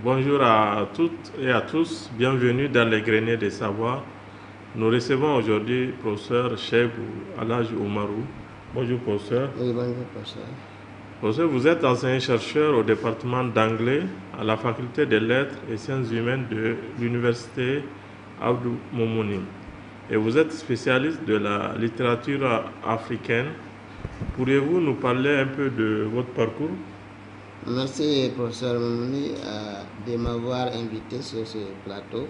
Bonjour à toutes et à tous, bienvenue dans les greniers des savoirs. Nous recevons aujourd'hui le professeur Cheibou Alhaji Oumarou. Bonjour professeur. Oui, bonjour professeur. Professeur, vous êtes enseignant-chercheur au département d'anglais à la faculté des lettres et sciences humaines de l'université Abdou Moumouni. Et vous êtes spécialiste de la littérature africaine. Pourriez-vous nous parler un peu de votre parcours? Merci professeur Moumouni de m'avoir invité sur ce plateau.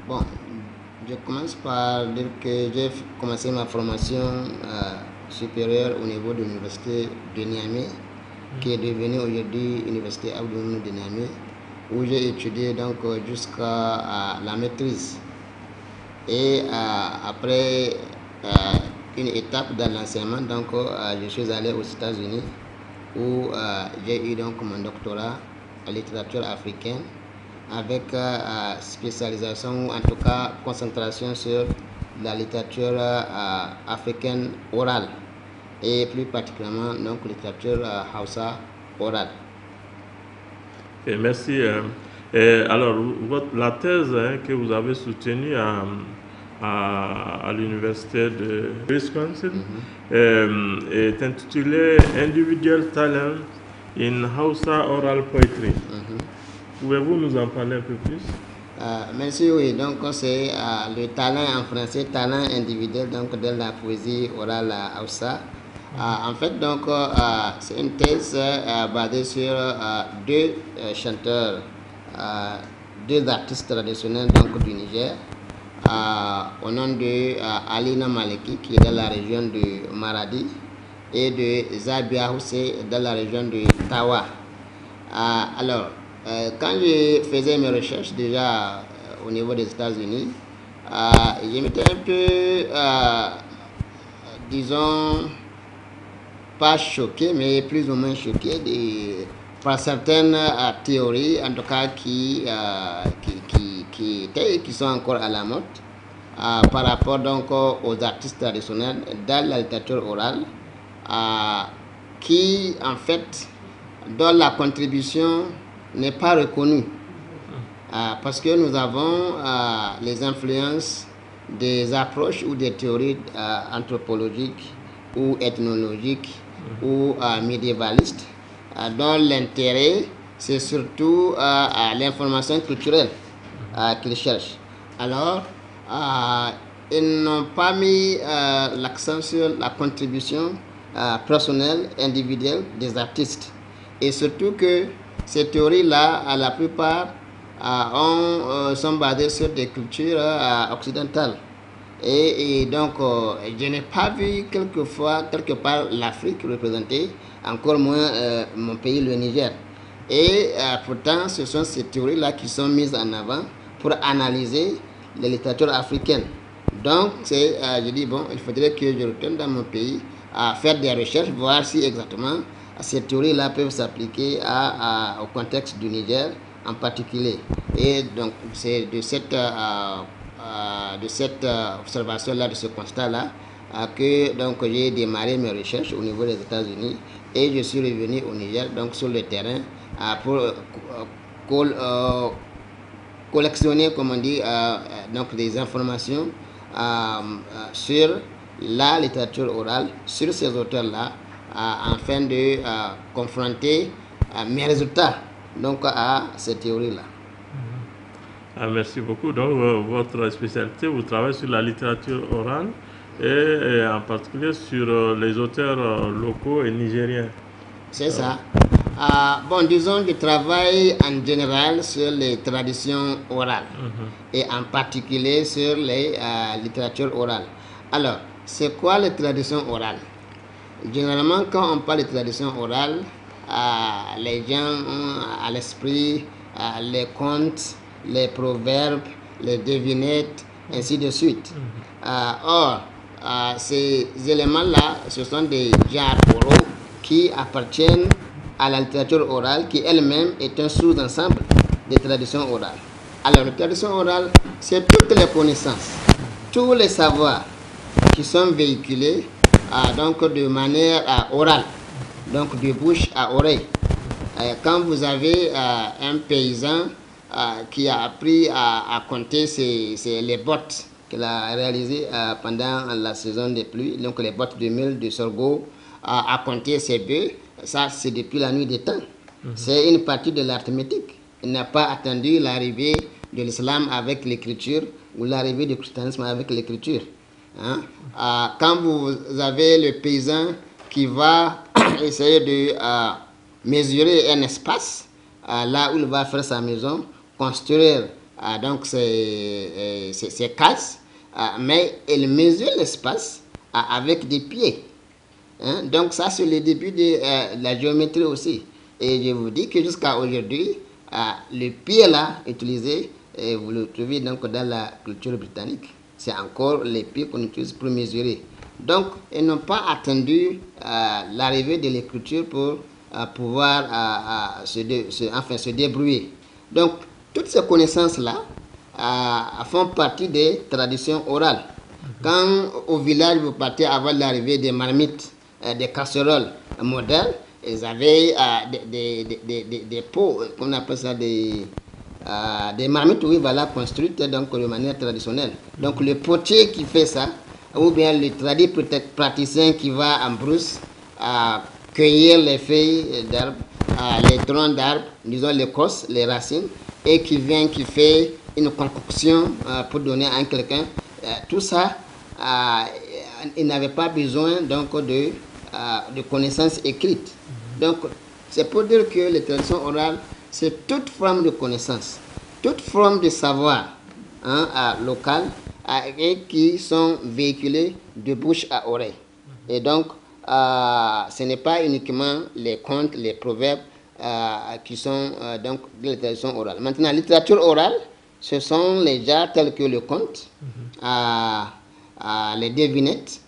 Bon, je commence par dire que j'ai commencé ma formation supérieure au niveau de l'université de Niamey, qui est devenue aujourd'hui l'université Abdou Moumouni de Niamey, où j'ai étudié donc jusqu'à la maîtrise. Et après une étape dans l'enseignement, donc je suis allé aux États-Unis où j'ai eu donc mon doctorat en littérature africaine avec spécialisation ou en tout cas concentration sur la littérature africaine orale et plus particulièrement donc littérature Hausa orale. Okay, merci. Alors, la thèse que vous avez soutenue à l'université de Wisconsin est intitulée Individual Talent in Hausa Oral Poetry. Pouvez-vous nous en parler un peu plus? Merci, oui. Donc, c'est le talent en français, talent individuel donc, de la poésie orale Hausa. En fait, donc, c'est une thèse basée sur deux chanteurs, deux artistes traditionnels donc, du Niger, au nom de Alina Maleki, qui est dans la région de Maradi, et de Zabia Houssé, dans la région de Tawa. Alors, quand je faisais mes recherches déjà au niveau des États-Unis, je m'étais un peu, disons, pas choqué, mais plus ou moins choqué par certaines théories, en tout cas qui sont encore à la mode, par rapport donc aux artistes traditionnels dans la littérature orale, qui en fait, dont la contribution n'est pas reconnue, parce que nous avons les influences des approches ou des théories anthropologiques ou ethnologiques ou médiévalistes, dont l'intérêt c'est surtout l'information culturelle qu'ils cherchent. Alors, ils n'ont pas mis l'accent sur la contribution personnelle, individuelle des artistes. Et surtout que ces théories-là, la plupart, sont basées sur des cultures occidentales. Et donc, je n'ai pas vu quelque part l'Afrique représentée, encore moins mon pays, le Niger. Et pourtant, ce sont ces théories-là qui sont mises en avant pour analyser les littératures africaines. Donc, je dis, bon, il faudrait que je retourne dans mon pays à faire des recherches, voir si exactement ces théories-là peuvent s'appliquer au contexte du Niger en particulier. Et donc, c'est de cette observation-là, de ce constat-là, que donc j'ai démarré mes recherches au niveau des États-Unis et je suis revenu au Niger, donc sur le terrain, pour collectionner, comme on dit, donc des informations sur la littérature orale, sur ces auteurs-là, afin de confronter mes résultats donc, à ces théories-là. Merci beaucoup. Donc, votre spécialité, vous travaillez sur la littérature orale et en particulier sur les auteurs locaux et nigériens. C'est ça. Bon, disons que je travaille en général sur les traditions orales et en particulier sur les littératures orales. Alors, c'est quoi les traditions orales? Généralement, quand on parle de traditions orales, les gens ont à l'esprit les contes, les proverbes, les devinettes, ainsi de suite. Or, ces éléments-là, ce sont des genres oraux qui appartiennent à la littérature orale, qui elle-même est un sous-ensemble des traditions orales. Alors, la tradition orale, c'est toutes les connaissances, tous les savoirs qui sont véhiculés donc de manière orale, donc de bouche à oreille, Quand vous avez un paysan qui a appris à compter les bottes qu'il a réalisées pendant la saison des pluies, donc les bottes de mil, de sorgho, à compter ses bœufs, ça c'est depuis la nuit des temps. C'est une partie de l'arithmétique. Il n'a pas attendu l'arrivée de l'islam avec l'écriture ou l'arrivée du christianisme avec l'écriture. Hein? Quand vous avez le paysan qui va essayer de mesurer un espace, là où il va faire sa maison, construire donc ses cases, mais il mesure l'espace avec des pieds. Hein? Donc ça c'est le début de la géométrie aussi. Et je vous dis que jusqu'à aujourd'hui, le pied là utilisé, vous le trouvez donc dans la culture britannique. C'est encore les pieds qu'on utilise pour mesurer. Donc, ils n'ont pas attendu l'arrivée de l'écriture pour pouvoir se débrouiller. Donc, toutes ces connaissances-là font partie des traditions orales. Quand au village, vous partez avant l'arrivée des marmites, des casseroles modernes, ils avaient des pots, on appelle ça des marmites, oui, voilà, construites donc, de manière traditionnelle. Donc le potier qui fait ça, ou bien le praticien qui va en brousse cueillir les feuilles d'arbres, les troncs d'arbres, disons l'écorce, les racines, et qui vient, qui fait une concoction pour donner à quelqu'un, tout ça, il n'avait pas besoin donc de connaissances écrites. Donc, c'est pour dire que les traditions orales, c'est toute forme de connaissance, toute forme de savoir local et qui sont véhiculés de bouche à oreille. Et donc, ce n'est pas uniquement les contes, les proverbes qui sont donc de la tradition orale. Maintenant, la littérature orale, ce sont les genres tels que le conte, les devinettes.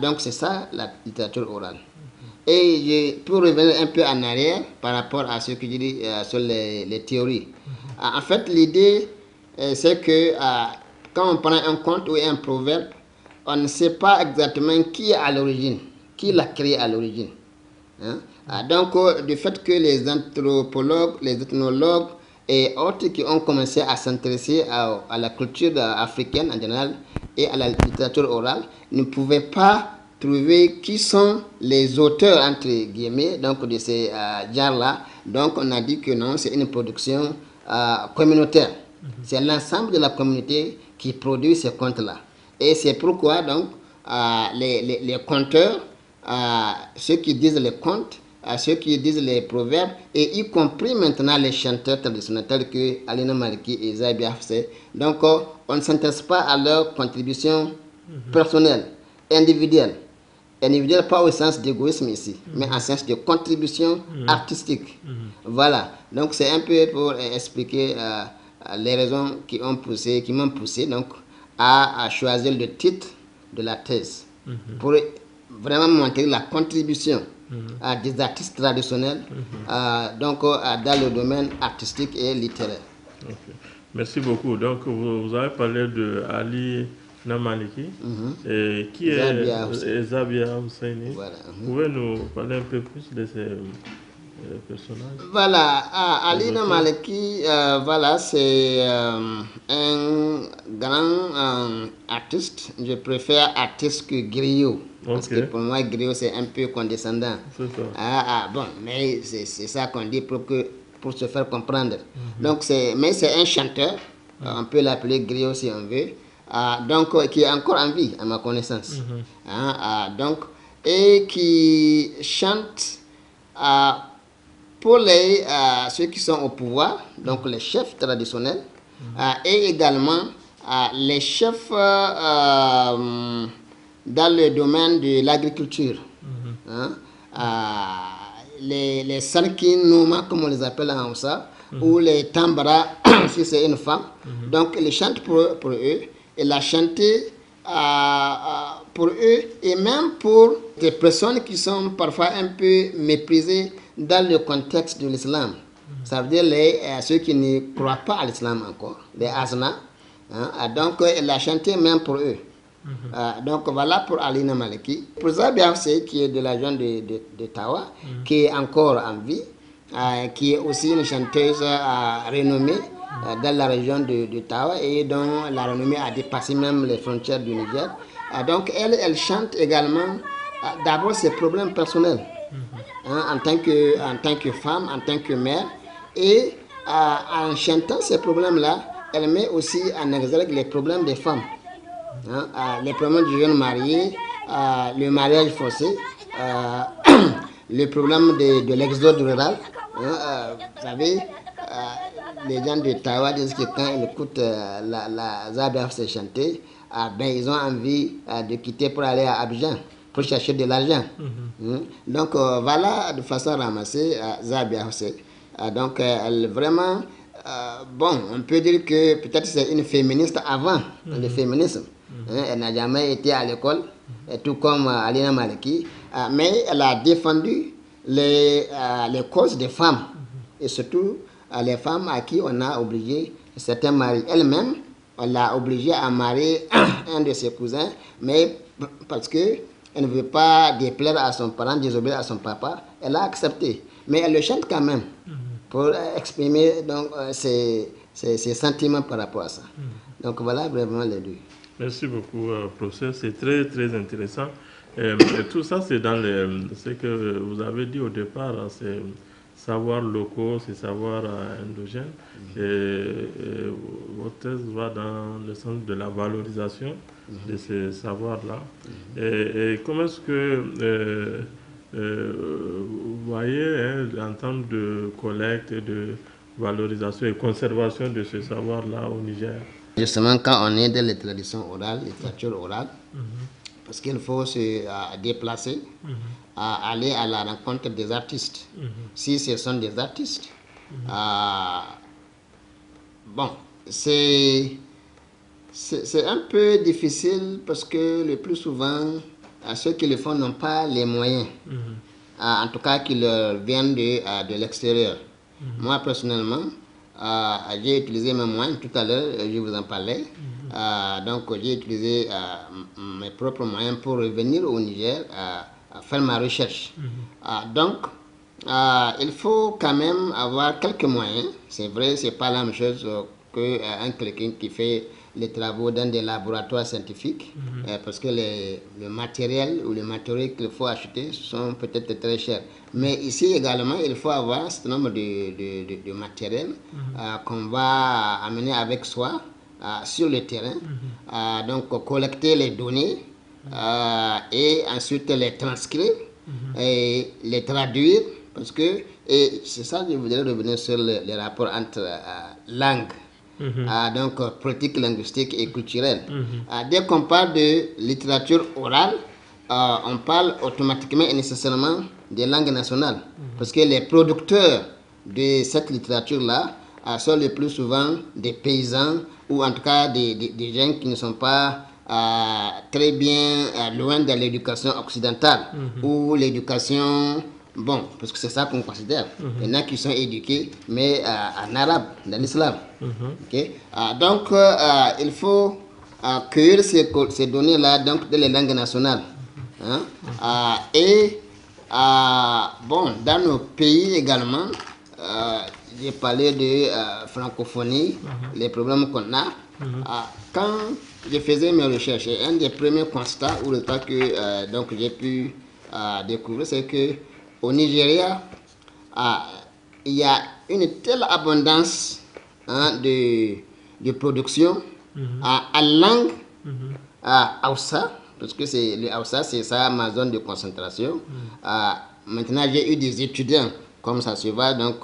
Donc, c'est ça la littérature orale. Et pour revenir un peu en arrière par rapport à ce que je dis sur les théories. En fait, l'idée, c'est que quand on prend un conte ou un proverbe, on ne sait pas exactement qui est à l'origine, qui l'a créé à l'origine. Hein? Donc, du fait que les anthropologues, les ethnologues et autres qui ont commencé à s'intéresser à la culture africaine en général et à la littérature orale, ne pouvaient pas trouver qui sont les auteurs, entre guillemets, donc de ces genres-là. Donc, on a dit que non, c'est une production communautaire. C'est l'ensemble de la communauté qui produit ces contes-là. Et c'est pourquoi, donc, les conteurs, ceux qui disent les contes, ceux qui disent les proverbes, et y compris maintenant les chanteurs traditionnels tels que Alina Maliki et Zabi Hafsé. Donc, on ne s'intéresse pas à leur contribution personnelle, individuelle. Individuelle, pas au sens d'égoïsme ici, mais en sens de contribution artistique. Voilà. Donc, c'est un peu pour expliquer les raisons qui m'ont poussé donc, à choisir le titre de la thèse. Pour vraiment montrer la contribution des artistes traditionnels donc, dans le domaine artistique et littéraire. Okay. Merci beaucoup. Donc, vous avez parlé de Ali Namaliki, qui est Zabia Husseini. Voilà. Pouvez nous parler un peu plus de ces personnages? Voilà, Ali Namaliki, voilà, c'est un grand artiste. Je préfère artiste que griot. Parce que pour moi, griot, c'est un peu condescendant. C'est ça. Bon, mais c'est ça qu'on dit pour se faire comprendre. Donc, mais c'est un chanteur, on peut l'appeler griot si on veut. Donc, qui est encore en vie, à ma connaissance. Donc, et qui chante pour ceux qui sont au pouvoir, donc les chefs traditionnels, et également les chefs dans le domaine de l'agriculture. Les Sarkinuma, comme on les appelle en Hausa, ou les Tambara, si c'est une femme. Donc, ils chantent pour eux. Elle a chanté pour eux et même pour des personnes qui sont parfois un peu méprisées dans le contexte de l'islam. Ça veut dire ceux qui ne croient pas à l'islam encore, les Azna. Donc, elle a chanté même pour eux. Donc, voilà pour Alina Maliki. Pour Zabi Hafsé, qui est de la région de Tawa, qui est encore en vie, qui est aussi une chanteuse renommée dans la région de Tawa et dont la renommée a dépassé même les frontières du Niger. Donc elle chante également d'abord ses problèmes personnels en tant que femme, en tant que mère. Et en chantant ces problèmes-là, elle met aussi en exergue les problèmes des femmes. Les problèmes du jeune marié, le mariage forcé, le problème de l'exode rural. Vous savez, les gens de Tawa disent que quand ils écoutent la Zabia se chanter, ils ont envie de quitter pour aller à Abidjan, pour chercher de l'argent. Donc voilà, de façon ramassée, Zabia Hossein. Donc elle vraiment, bon, on peut dire que peut-être c'est une féministe avant le féminisme. Elle n'a jamais été à l'école, tout comme Alina Maliki, mais elle a défendu les causes des femmes, et surtout les femmes à qui on a obligé certains maris. Elle-même, on l'a obligée à marier un de ses cousins, mais parce qu'elle ne veut pas déplaire à son parent, désobéir à son papa, elle a accepté. Mais elle le chante quand même, pour exprimer donc, ses sentiments par rapport à ça. Donc voilà vraiment les deux. Merci beaucoup, professeur. C'est très, très intéressant. Et tout ça, c'est dans ce que vous avez dit au départ, c'est savoirs locaux, c'est savoirs endogènes. Et votre thèse va dans le sens de la valorisation de ces savoirs-là. Et comment est-ce que vous voyez, en termes de collecte, de valorisation et conservation de ce savoir-là au Niger? Justement, quand on est dans les traditions orales, littérature orale, parce qu'il faut se déplacer, aller à la rencontre des artistes. Si ce sont des artistes, bon, c'est un peu difficile parce que le plus souvent, ceux qui le font n'ont pas les moyens, en tout cas qui leur viennent de l'extérieur. Moi, personnellement, j'ai utilisé mes moyens, tout à l'heure, je vous en parlais. Donc, j'ai utilisé mes propres moyens pour revenir au Niger, faire ma recherche. Donc, il faut quand même avoir quelques moyens. C'est vrai, ce n'est pas la même chose qu'un quelqu'un qui fait les travaux dans des laboratoires scientifiques, parce que le matériel ou les matériaux qu'il faut acheter sont peut-être très chers. Mais ici également, il faut avoir un certain nombre de matériel qu'on va amener avec soi sur le terrain, donc collecter les données et ensuite les transcrire et les traduire, parce que, et c'est ça que je voudrais revenir sur les rapports entre langues. Donc politique linguistique et culturelle. Dès qu'on parle de littérature orale, on parle automatiquement et nécessairement des langues nationales, parce que les producteurs de cette littérature-là sont le plus souvent des paysans, ou en tout cas des gens qui ne sont pas très bien loin de l'éducation occidentale, ou l'éducation... Bon, parce que c'est ça qu'on considère. Il y en a qui sont éduqués, mais en arabe, dans l'islam. Donc, il faut cueillir ces données-là dans les langues nationales. Et, bon, dans nos pays également, j'ai parlé de francophonie, les problèmes qu'on a. Quand je faisais mes recherches, un des premiers constats ou résultats que donc j'ai pu découvrir, c'est que au Nigeria, il y a une telle abondance de production à langue Hausa, parce que le Hausa, c'est ça ma zone de concentration. Maintenant, j'ai eu des étudiants, comme ça se voit donc,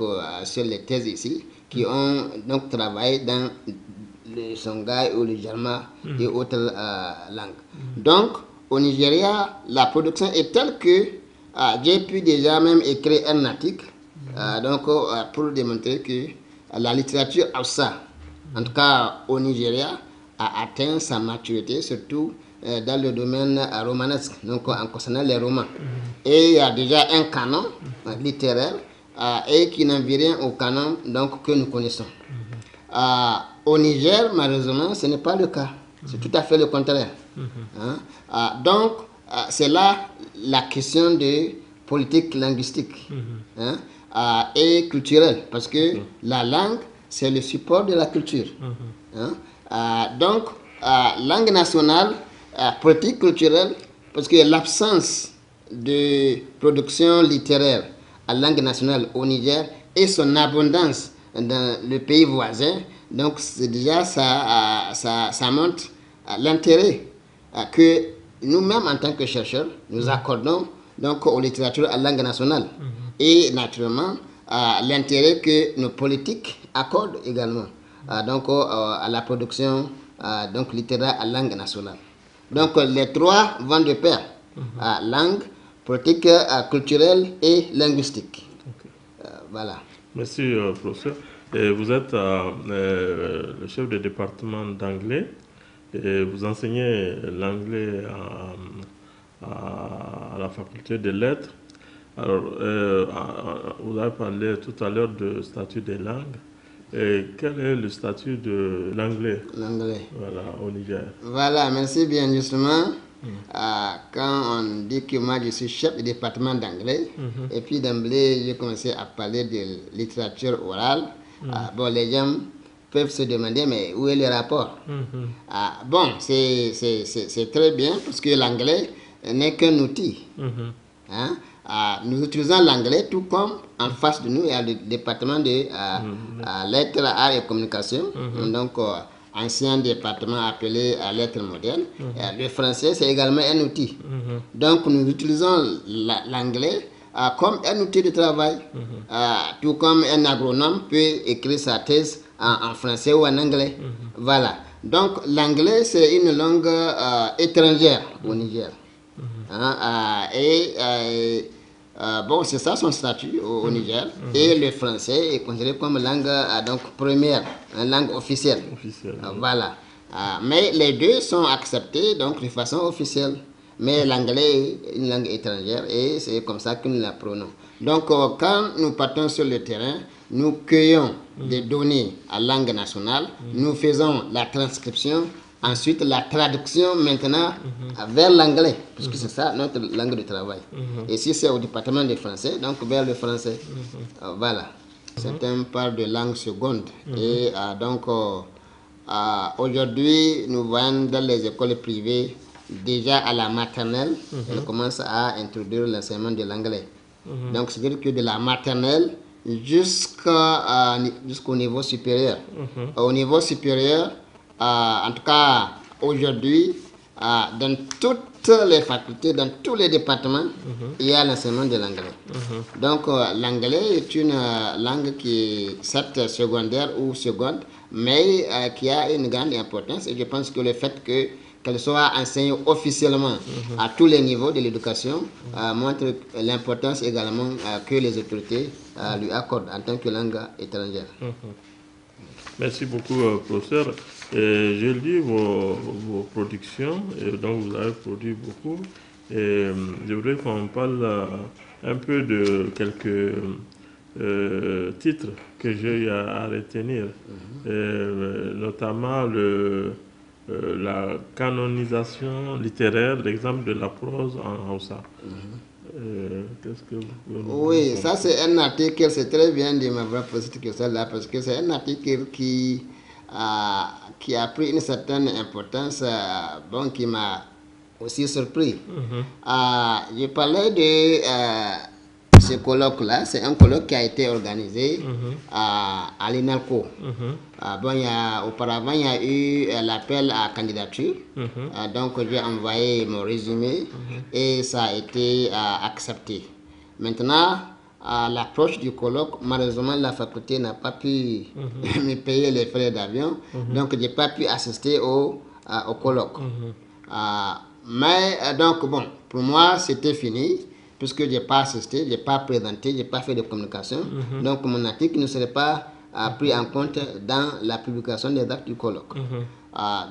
sur les thèses ici, qui ont donc travaillé dans le Songhai ou le Jarma et autres langues. Donc, au Nigeria, la production est telle que j'ai pu déjà même écrire un article donc, pour démontrer que la littérature Hausa, en tout cas au Nigeria, a atteint sa maturité, surtout dans le domaine romanesque, donc en concernant les romans. Et il y a déjà un canon littéraire et qui n'en vient rien au canon donc, que nous connaissons. Au Niger, malheureusement, ce n'est pas le cas. C'est tout à fait le contraire. Donc, c'est là la question de politique linguistique. et culturelle, parce que la langue, c'est le support de la culture. Hein. Donc, langue nationale, politique culturelle, parce que l'absence de production littéraire à langue nationale au Niger et son abondance dans le pays voisin, donc c'est déjà ça montre l'intérêt que nous-mêmes en tant que chercheurs nous accordons donc aux littératures à langue nationale et naturellement l'intérêt que nos politiques accordent également donc à la production donc littéraire à langue nationale. Donc les trois vont de pair, langue, politique culturelle et linguistique. Voilà. Merci, professeur. Et vous êtes le chef de département d'anglais et vous enseignez l'anglais à la faculté des lettres. Alors, vous avez parlé tout à l'heure de statut des langues. Et quel est le statut de l'anglais voilà, au Niger? Voilà, merci bien justement. Quand on dit que moi je suis chef du département d'anglais, et puis d'emblée j'ai commencé à parler de littérature orale, bon, les gens peuvent se demander mais où est le rapport? Bon, c'est très bien parce que l'anglais n'est qu'un outil. Hein? Nous utilisons l'anglais tout comme en face de nous il y a le département de lettres, arts et communication, donc ancien département appelé lettres modernes. Le français c'est également un outil. Donc nous utilisons l'anglais comme un outil de travail, tout comme un agronome peut écrire sa thèse en français ou en anglais. Voilà. Donc l'anglais c'est une langue étrangère au Niger. Bon, c'est ça son statut au Niger. Et le français est considéré comme langue donc première, une langue officielle. Voilà. Mais les deux sont acceptés donc de façon officielle. Mais l'anglais est une langue étrangère et c'est comme ça que nous l'apprenons. Donc quand nous partons sur le terrain, nous cueillons des données à langue nationale, nous faisons la transcription. Ensuite, la traduction maintenant vers l'anglais, puisque c'est ça notre langue de travail. Et si c'est au département des français, donc vers le français. Voilà. C'est un part de langue seconde. Et donc, aujourd'hui, nous voyons dans les écoles privées, déjà à la maternelle, elles commencent à introduire l'enseignement de l'anglais. Donc, c'est-à-dire que de la maternelle jusqu'au niveau supérieur. Au niveau supérieur, en tout cas, aujourd'hui, dans toutes les facultés, dans tous les départements, il y a l'enseignement de l'anglais. Donc, l'anglais est une langue qui est certes secondaire ou seconde, mais qui a une grande importance. Et je pense que le fait qu'elle soit enseignée officiellement à tous les niveaux de l'éducation montre l'importance également que les autorités lui accordent en tant que langue étrangère. Merci beaucoup, professeur. J'ai lu vos productions, et donc vous avez produit beaucoup. Et je voudrais qu'on parle un peu de quelques titres que j'ai eu à retenir, notamment la canonisation littéraire, l'exemple de la prose en Hausa. Qu'est-ce que oui, ça c'est un article, c'est très bien de m'avoir posé cette question-là, parce que c'est un article qui a pris une certaine importance, bon, qui m'a aussi surpris. Je parlais de ce colloque-là, c'est un colloque qui a été organisé à l'INALCO. Bon, auparavant, il y a eu l'appel à candidature, donc j'ai envoyé mon résumé et ça a été accepté. Maintenant, à l'approche du colloque, malheureusement, la faculté n'a pas pu me payer les frais d'avion, donc je n'ai pas pu assister au colloque. Mais donc, bon, pour moi, c'était fini, puisque je n'ai pas assisté, je n'ai pas présenté, je n'ai pas fait de communication. Donc, mon article ne serait pas pris en compte dans la publication des actes du colloque.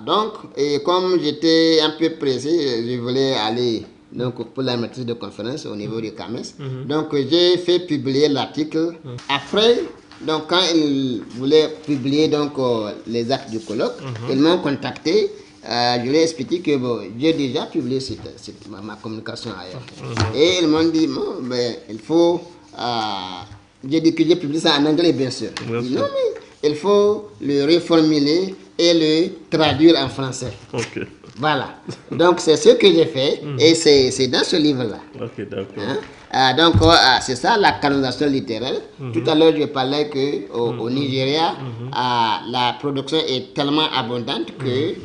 Donc, et comme j'étais un peu pressé, je voulais aller donc, pour la maîtrise de conférence au niveau du CAMES. Donc, j'ai fait publier l'article. Après, donc, quand ils voulaient publier donc, les actes du colloque, ils m'ont contacté. Je leur ai expliqué que bon, j'ai déjà publié ma communication ailleurs. Et ils m'ont dit, bon, ben, il faut J'ai dit que j'ai publié ça en anglais, bien sûr. Bien sûr. Non, mais il faut le reformuler et le traduire en français. Ok. Voilà. Donc, c'est ce que j'ai fait et c'est dans ce livre-là. Ok, d'accord. Donc, c'est ça la canonisation littéraire. Tout à l'heure, je parlais qu'au Nigeria, la production est tellement abondante que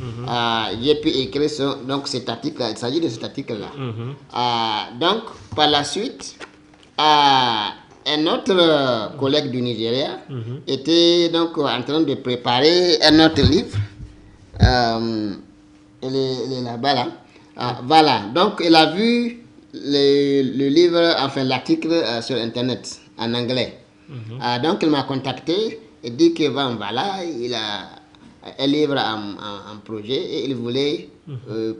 j'ai pu écrire donc cet article. Il s'agit de cet article-là. Donc, par la suite, un autre collègue du Nigeria était donc en train de préparer un autre livre. Il est là-bas, là. Voilà. Donc, il a vu le livre, enfin l'article sur Internet en anglais. Donc, il m'a contacté et dit que voilà, il a un livre en projet et il voulait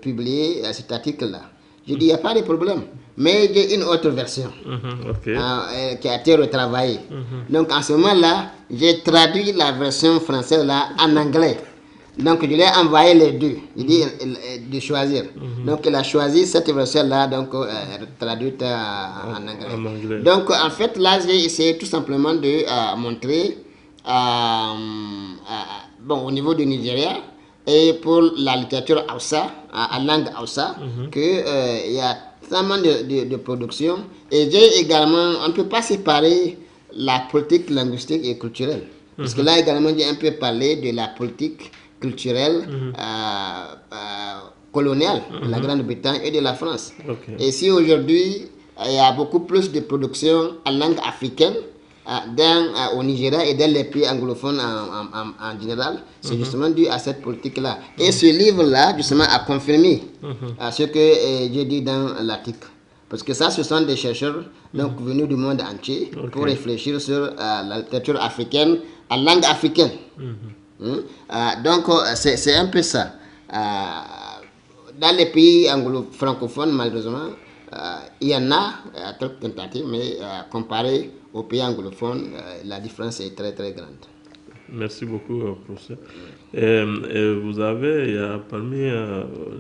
publier cet article-là. J'ai dit, il n'y a pas de problème. Mais j'ai une autre version qui a été retravaillée. Donc, en ce moment-là, j'ai traduit la version française là, en anglais. Donc, je lui ai envoyé les deux. Il dit de choisir. Donc, il a choisi cette version-là, donc traduite en anglais. Donc, en fait, là, j'ai essayé tout simplement de montrer, bon, au niveau du Nigeria, et pour la littérature Hausa, en langue Hausa, qu'il y a tellement de production. Et j'ai également, on ne peut pas séparer la politique linguistique et culturelle. Parce que là également, j'ai un peu parlé de la politique culturelle coloniale de la Grande-Bretagne et de la France. Et si aujourd'hui, il y a beaucoup plus de production en langue africaine au Nigeria et dans les pays anglophones en général, c'est justement dû à cette politique-là. Et ce livre-là, justement, a confirmé ce que j'ai dit dans l'article. Parce que ça, ce sont des chercheurs donc, venus du monde entier pour réfléchir sur la littérature africaine en langue africaine. Donc, c'est un peu ça. Dans les pays francophones, malheureusement, il y en a quelques tentatives, mais comparé aux pays anglophones, la différence est très très grande. Merci beaucoup, professeur. Et vous avez, parmi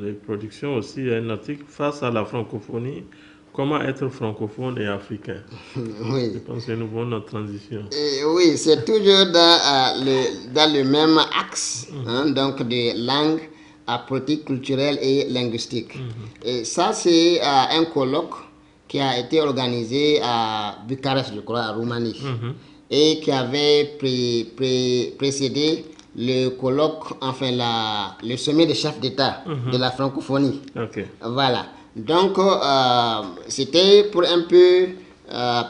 les productions aussi, un article face à la francophonie, comment être francophone et africain. Oui. Je pense que nous voyons notre transition. Oui, c'est toujours dans le même axe, donc de langue, politique, culturelle et linguistique. Et ça, c'est un colloque qui a été organisé à Bucarest, je crois, en Roumanie, et qui avait précédé le colloque, enfin le sommet des chefs d'État de la francophonie. Voilà. Donc, c'était pour un peu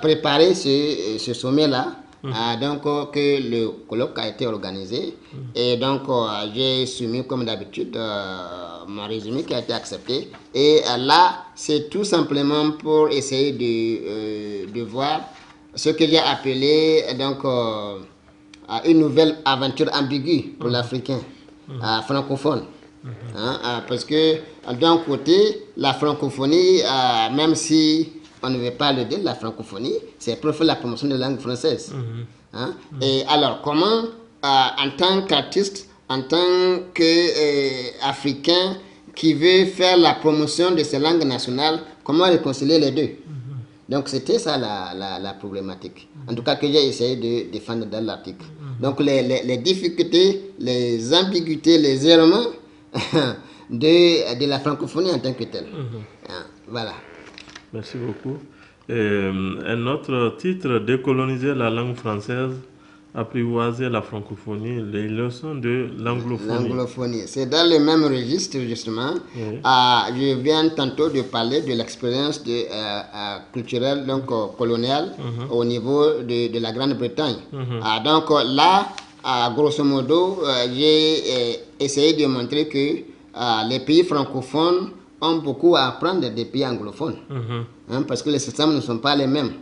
préparer ce sommet-là, donc que le colloque a été organisé. Et donc, j'ai soumis, comme d'habitude, mon résumé qui a été accepté. Et là, c'est tout simplement pour essayer de voir ce que j'ai appelé donc, une nouvelle aventure ambiguë pour l'Africain francophone. Parce que d'un côté, la francophonie, même si on ne veut pas le dire, la francophonie, c'est pour faire la promotion de la langue française. Et alors, comment, en tant qu'artiste, en tant qu'Africain qui veut faire la promotion de ces langues nationales, comment réconcilier les deux? Donc, c'était ça la problématique. En tout cas, que j'ai essayé de défendre dans l'article. Donc, les difficultés, les ambiguïtés, les errements de la francophonie en tant que telle. Voilà. Merci beaucoup. Un autre titre, décoloniser la langue française, apprivoiser la francophonie, les leçons de l'anglophonie. L'anglophonie, c'est dans le même registre justement. Je viens tantôt de parler de l'expérience culturelle donc coloniale au niveau de la Grande-Bretagne. Donc là, grosso modo, j'ai essayé de montrer que les pays francophones ont beaucoup à apprendre des pays anglophones. Parce que les systèmes ne sont pas les mêmes.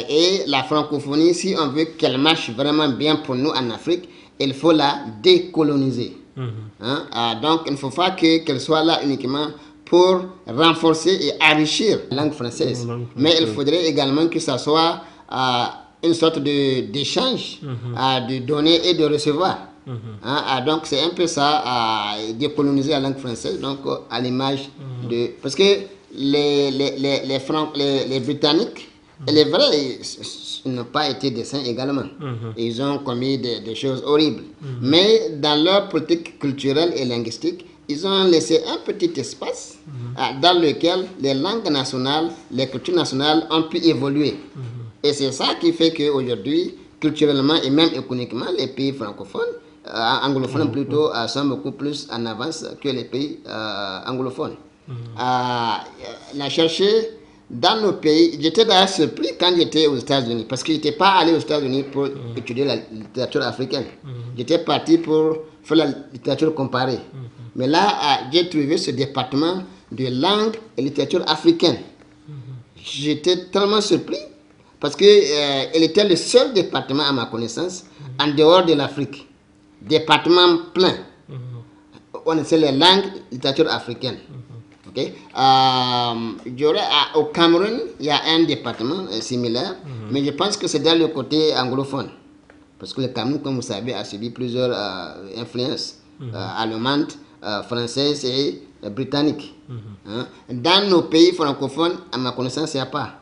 Et la francophonie, si on veut qu'elle marche vraiment bien pour nous en Afrique, il faut la décoloniser. Donc il ne faut pas qu'elle soit là uniquement pour renforcer et enrichir la langue française. Mais il faudrait également que ça soit une sorte d'échange, de donner et de recevoir. Donc c'est un peu ça, décoloniser la langue française, donc à l'image de... Parce que les Britanniques Il est vrai, ils n'ont pas été des saints également. Ils ont commis des choses horribles. Mais dans leur politique culturelle et linguistique, ils ont laissé un petit espace dans lequel les langues nationales, les cultures nationales ont pu évoluer. Et c'est ça qui fait qu'aujourd'hui, culturellement et même économiquement, les pays francophones, anglophones plutôt, sont beaucoup plus en avance que les pays anglophones. On a cherché dans nos pays, j'étais d'ailleurs surpris quand j'étais aux États-Unis, parce que je n'étais pas allé aux États-Unis pour étudier la littérature africaine. J'étais parti pour faire la littérature comparée. Mais là, j'ai trouvé ce département de langue et littérature africaine. J'étais tellement surpris, parce qu'il était le seul département, à ma connaissance, en dehors de l'Afrique. Département plein. On sait les langues, littérature africaine. Okay. Au Cameroun, il y a un département similaire, mais je pense que c'est dans le côté anglophone. Parce que le Cameroun, comme vous savez, a subi plusieurs influences allemandes, françaises et britanniques. Dans nos pays francophones, à ma connaissance, il n'y a pas.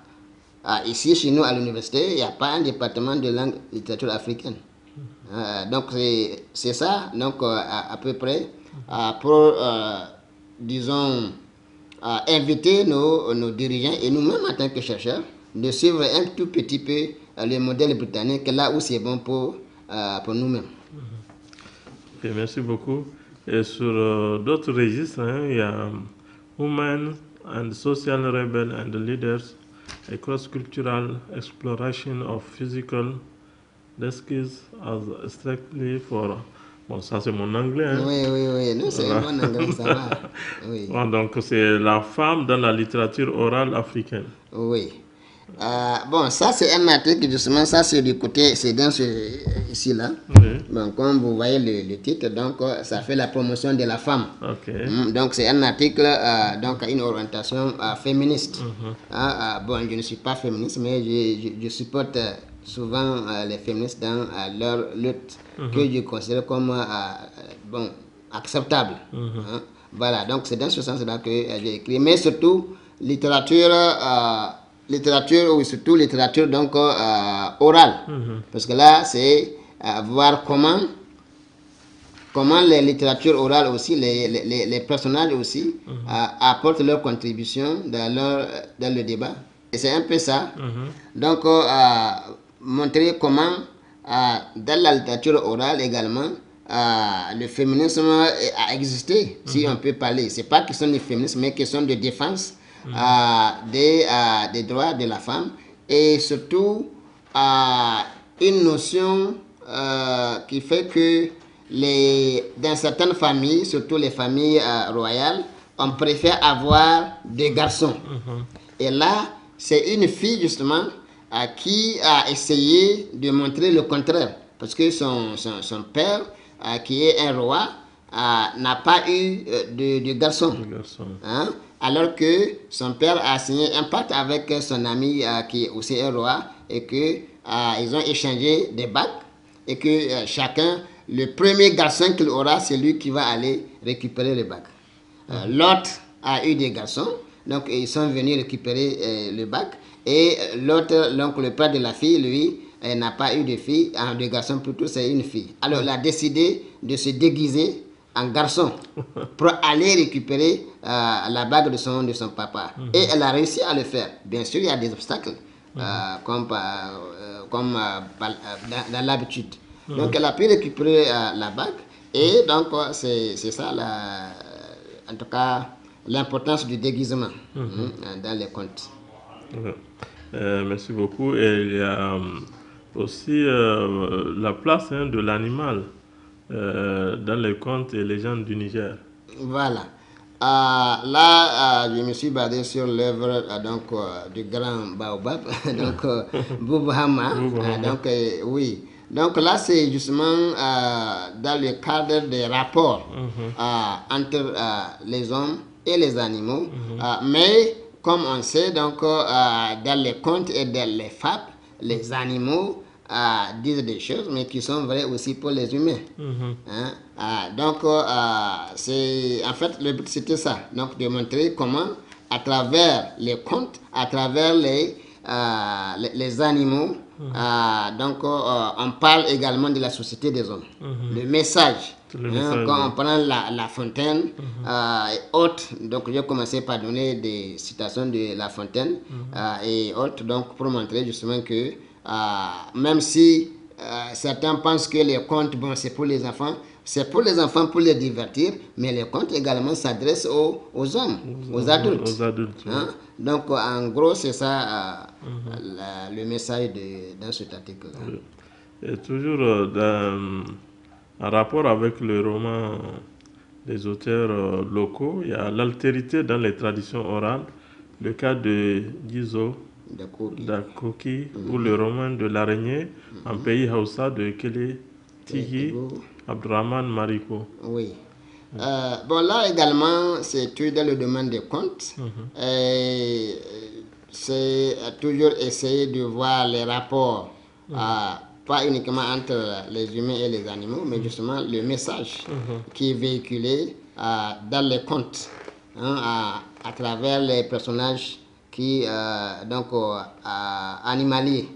Ici, chez nous, à l'université, il n'y a pas un département de langue littérature africaine. Donc, c'est ça, donc, à peu près, pour, disons, inviter nos dirigeants et nous-mêmes en tant que chercheurs de suivre un tout petit peu le modèle britannique, là où c'est bon pour nous-mêmes. Okay, merci beaucoup. Et sur d'autres registres, il y a Women and Social Rebels and Leaders, a cross-cultural exploration of physical skills as strictly for... Bon, ça c'est mon anglais. Hein? Oui. Non, c'est un bon anglais, ça va. Oui. Bon, donc c'est la femme dans la littérature orale africaine. Oui. Bon, ça c'est un article, justement, ça c'est du côté, c'est dans ici là. Oui. Bon, comme vous voyez le titre, donc ça fait la promotion de la femme. Okay. Donc c'est un article, donc une orientation féministe. Bon, je ne suis pas féministe, mais je supporte souvent les féministes dans leur lutte que je considère comme bon, acceptable. Voilà, donc c'est dans ce sens-là que j'ai écrit. Mais surtout, littérature, oui, surtout littérature donc, orale. Parce que là, c'est voir comment les littératures orales aussi, les personnages aussi, apportent leur contribution dans le débat. Et c'est un peu ça. Donc, montrer comment, dans la littérature orale également, le féminisme a existé, si on peut parler. Ce n'est pas question de féminisme, mais question de défense des droits de la femme. Et surtout, une notion qui fait que dans certaines familles, surtout les familles royales, on préfère avoir des garçons. Et là, c'est une fille justement qui a essayé de montrer le contraire. Parce que son père, qui est un roi, n'a pas eu de garçon. Hein? Alors que son père a signé un pacte avec son ami qui est aussi un roi et qu'ils ont échangé des bagues et que chacun, le premier garçon qu'il aura, c'est lui qui va aller récupérer les bagues. L'autre a eu des garçons, donc ils sont venus récupérer le bac. Et l'autre, donc le père de la fille, lui, n'a pas eu de fille, de garçon plutôt, c'est une fille. Alors il a décidé de se déguiser en garçon pour aller récupérer la bague de son papa. Et elle a réussi à le faire. Bien sûr, il y a des obstacles, comme dans l'habitude. Donc elle a pu récupérer la bague. Et donc c'est ça, en tout cas, l'importance du déguisement dans les contes. Merci beaucoup. Et il y a aussi la place de l'animal dans les contes et légendes du Niger. Voilà. Là, je me suis basé sur l'œuvre du grand Baobab, donc Boubou Hama. Donc, oui. Donc là, c'est justement dans le cadre des rapports entre les hommes et les animaux. Mais comme on sait, donc, dans les contes et dans les fables, les animaux disent des choses, mais qui sont vraies aussi pour les humains. Donc, c'est en fait, le but c'était ça, donc de montrer comment, à travers les contes, à travers les les animaux. Donc, on parle également de la société des hommes. Le message. Quand on prend la Fontaine et autres, donc j'ai commencé par donner des citations de La Fontaine et autres, donc pour montrer justement que même si certains pensent que les contes, bon, c'est pour les enfants pour les divertir, mais les contes également s'adressent aux hommes, aux adultes. Donc en gros, c'est ça le message dans cet article-là. Et toujours en rapport avec le roman des auteurs locaux, il y a l'altérité dans les traditions orales, le cas de Gizo Dakoki, ou le roman de l'araignée en pays Hausa de Kele Tigi Abdurrahman Mariko. Oui. Bon, là également, c'est tout dans le domaine des contes. C'est toujours essayer de voir les rapports, pas uniquement entre les humains et les animaux, mais justement le message qui est véhiculé dans les contes, à travers les personnages qui, animaliers.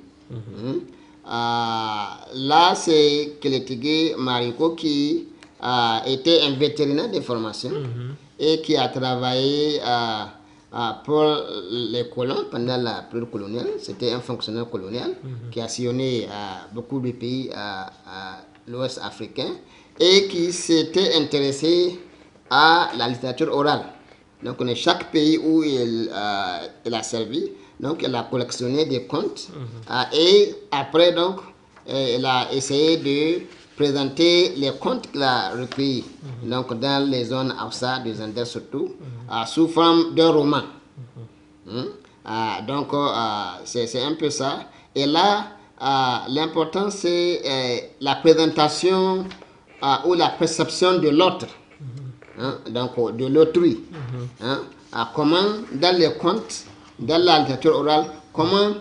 Là, c'est Keletigi Mariko qui était un vétérinaire de formation et qui a travaillé pour les colons pendant la période coloniale. C'était un fonctionnaire colonial qui a sillonné beaucoup de pays à l'ouest africain et qui s'était intéressé à la littérature orale. Donc, dans chaque pays où il a servi, donc il a collectionné des contes et après, donc, il a essayé de présenter les contes qu'il a recueillis donc dans les zones Hausa, des Andes surtout, sous forme d'un roman. Donc, c'est un peu ça. Et là, l'important, c'est la présentation ou la perception de l'autre, donc de l'autrui. Comment, dans les contes, dans la littérature orale, comment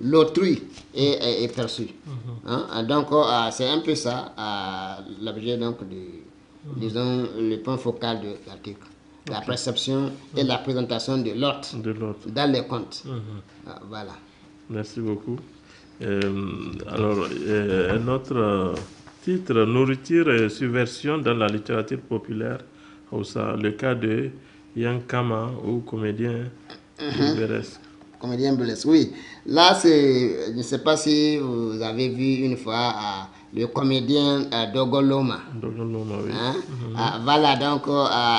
l'autrui est perçu. Donc, c'est un peu ça l'objet donc disons, le point focal de l'article. La perception et la présentation de l'autre dans les contes. Voilà. Merci beaucoup. Alors, un autre titre, nourriture et subversion dans la littérature populaire, le cas de Yankama ou comédien burlesque. Comédien burlesque, oui. Là, je ne sais pas si vous avez vu une fois le comédien Dogoloma. Dogoloma, oui. Voilà, donc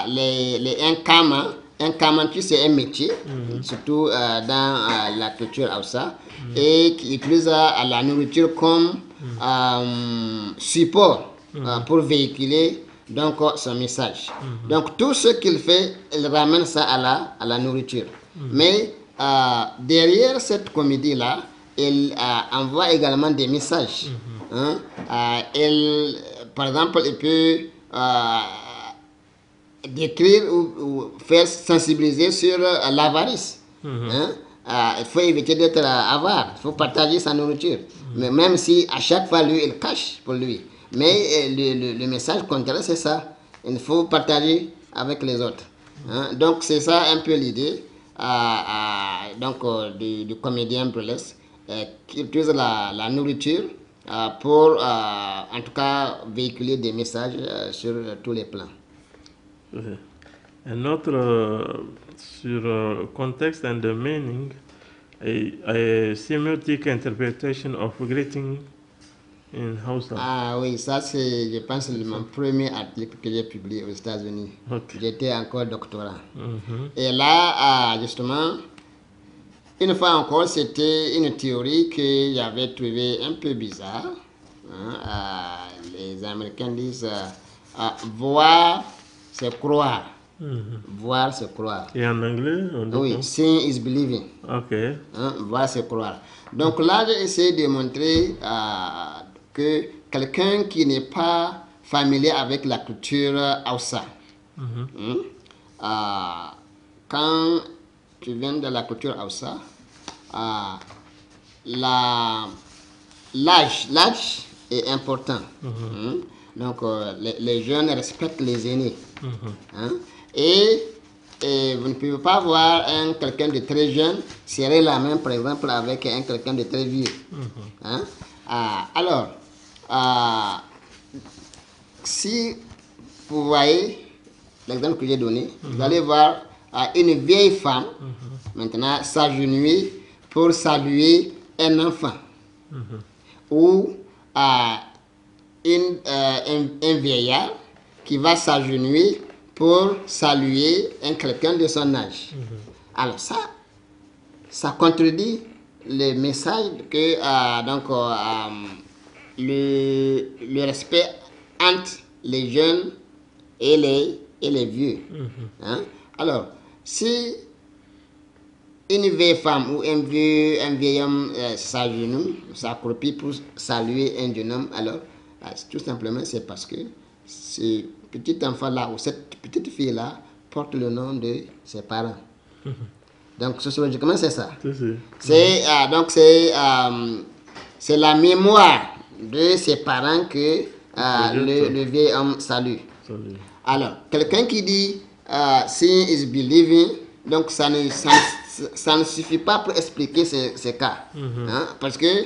les Nkama, c'est un métier, surtout dans la culture Hausa, et qui utilise la nourriture comme support pour véhiculer donc son message. Donc tout ce qu'il fait, il ramène ça à la nourriture. Mais derrière cette comédie-là, il envoie également des messages. Par exemple, il peut décrire ou faire sensibiliser sur l'avarice. Il faut éviter d'être avare, il faut partager sa nourriture. Mais même si à chaque fois, lui, il cache pour lui. Mais le message contraire, c'est ça. Il faut partager avec les autres. Donc, c'est ça un peu l'idée du comédien burlesque qui utilise la nourriture pour, en tout cas, véhiculer des messages sur tous les plans. Un autre sur context and the meaning, a semiotic interpretation of greeting in Hausa. Ah oui, ça c'est, je pense, mon premier article que j'ai publié aux États-Unis. J'étais encore doctorant. Et là, justement, une fois encore, c'était une théorie que j'avais trouvée un peu bizarre. Les Américains disent voir, c'est croire. Voir, c'est croire. Et en anglais, on dit oui, seeing is believing. Voir, c'est croire. Donc là, j'ai essayé de montrer que quelqu'un qui n'est pas familier avec la culture Hausa, quand tu viens de la culture Hausa, l'âge est important. Donc les jeunes respectent les aînés. Et et vous ne pouvez pas voir quelqu'un de très jeune serrer la main, par exemple, avec quelqu'un de très vieux. Hein? Alors, si vous voyez l'exemple que j'ai donné, vous allez voir une vieille femme maintenant s'agenouiller pour saluer un enfant. Ou un vieillard qui va s'agenouiller pour saluer quelqu'un de son âge. Alors ça contredit le message que le respect entre les jeunes et les vieux. Hein? Alors, si une vieille femme ou un vieil homme s'agenouille, s'accroupit pour saluer un jeune homme, alors tout simplement c'est parce que ce petit enfant-là ou cette petite fille-là porte le nom de ses parents. Donc sociologiquement c'est ça. C'est la mémoire de ses parents que le vieil homme salue. Alors, quelqu'un qui dit seeing is believing, donc ça ne suffit pas pour expliquer ces cas. Hein? Parce que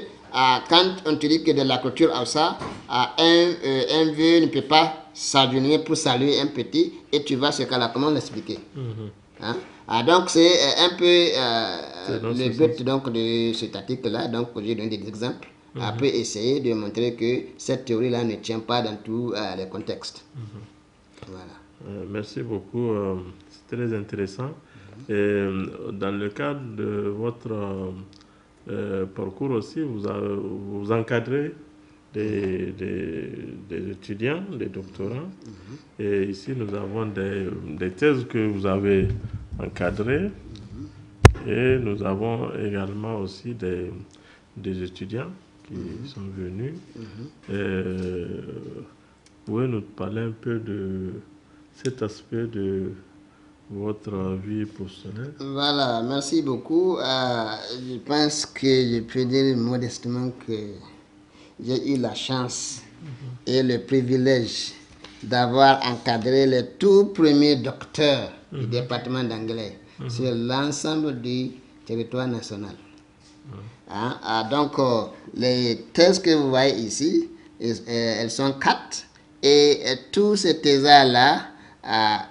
quand on te dit que de la culture à ça, un vieux ne peut pas s'agenouiller pour saluer un petit, et tu vois ce cas-là, comment l'expliquer? Hein? Donc c'est un peu le but donc, de cet article-là, donc j'ai donné des exemples, pour essayer de montrer que cette théorie-là ne tient pas dans tous les contextes. Voilà. Merci beaucoup, c'est très intéressant. Et dans le cadre de votre parcours aussi, vous encadrez des étudiants, des doctorants. Et ici, nous avons des thèses que vous avez encadrées. Et nous avons également aussi des étudiants qui sont venus. Vous pouvez nous parler un peu de cet aspect de votre vie professionnelle? Voilà, merci beaucoup. Je pense que je peux dire modestement que j'ai eu la chance et le privilège d'avoir encadré les tout premiers docteurs du département d'anglais sur l'ensemble du territoire national. Donc, les thèses que vous voyez ici, elles sont 4. Et tous ces thésards-là,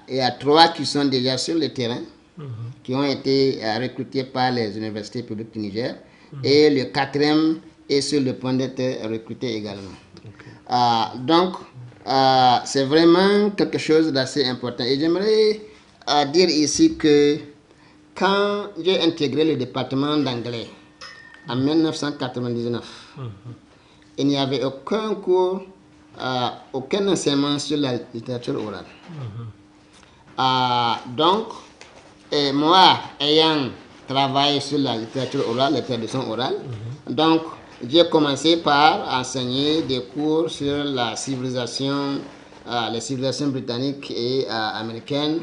il y a 3 qui sont déjà sur le terrain, qui ont été recrutés par les universités publiques du Niger. Et le 4e est sur le point d'être recruté également. Donc, c'est vraiment quelque chose d'assez important. Et j'aimerais dire ici que quand j'ai intégré le département d'anglais en 1999, il n'y avait aucun cours, aucun enseignement sur la littérature orale. Donc, moi, ayant travaillé sur la littérature orale, la traduction orale, donc j'ai commencé par enseigner des cours sur la civilisation, les civilisations britanniques et américaines,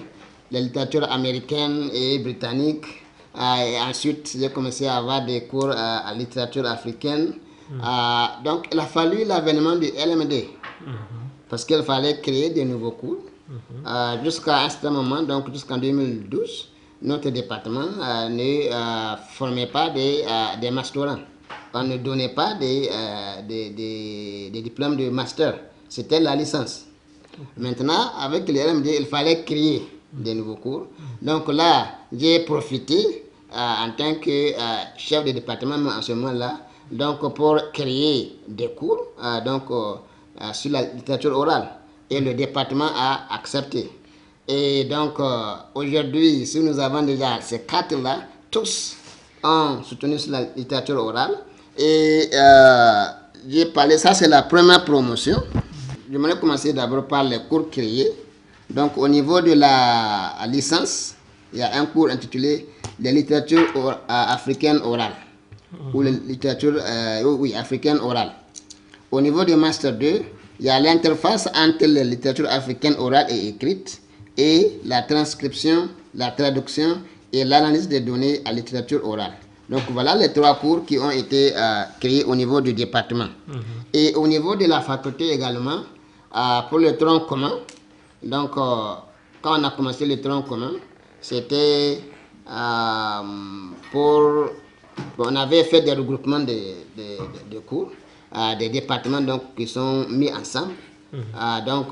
la littérature américaine et britannique. Et ensuite, j'ai commencé à avoir des cours à littérature africaine. Donc, il a fallu l'avènement du LMD, parce qu'il fallait créer de nouveaux cours. Jusqu'à un certain moment, donc jusqu'en 2012, notre département ne formait pas des masterants. On ne donnait pas des diplômes de master. C'était la licence. Maintenant, avec le LMD, il fallait créer des nouveaux cours. Donc là, j'ai profité en tant que chef de département en ce moment-là, donc pour créer des cours sur la littérature orale. Et le département a accepté. Et donc, aujourd'hui, si nous avons déjà ces 4-là, tous ont soutenu sur la littérature orale. Et j'ai parlé, ça c'est la première promotion. J'aimerais commencer d'abord par les cours créés. Donc, au niveau de la licence, il y a un cours intitulé « Les littératures africaines orales » ou « Les littératures africaines orales ». Au niveau du Master 2, il y a l'interface entre les littératures africaines orales et écrites et la transcription, la traduction et l'analyse des données à littérature orale. Donc voilà les 3 cours qui ont été créés au niveau du département. Et au niveau de la faculté également, pour le tronc commun, donc quand on a commencé le tronc commun, c'était pour... On avait fait des regroupements de cours, des départements donc, qui sont mis ensemble. Donc,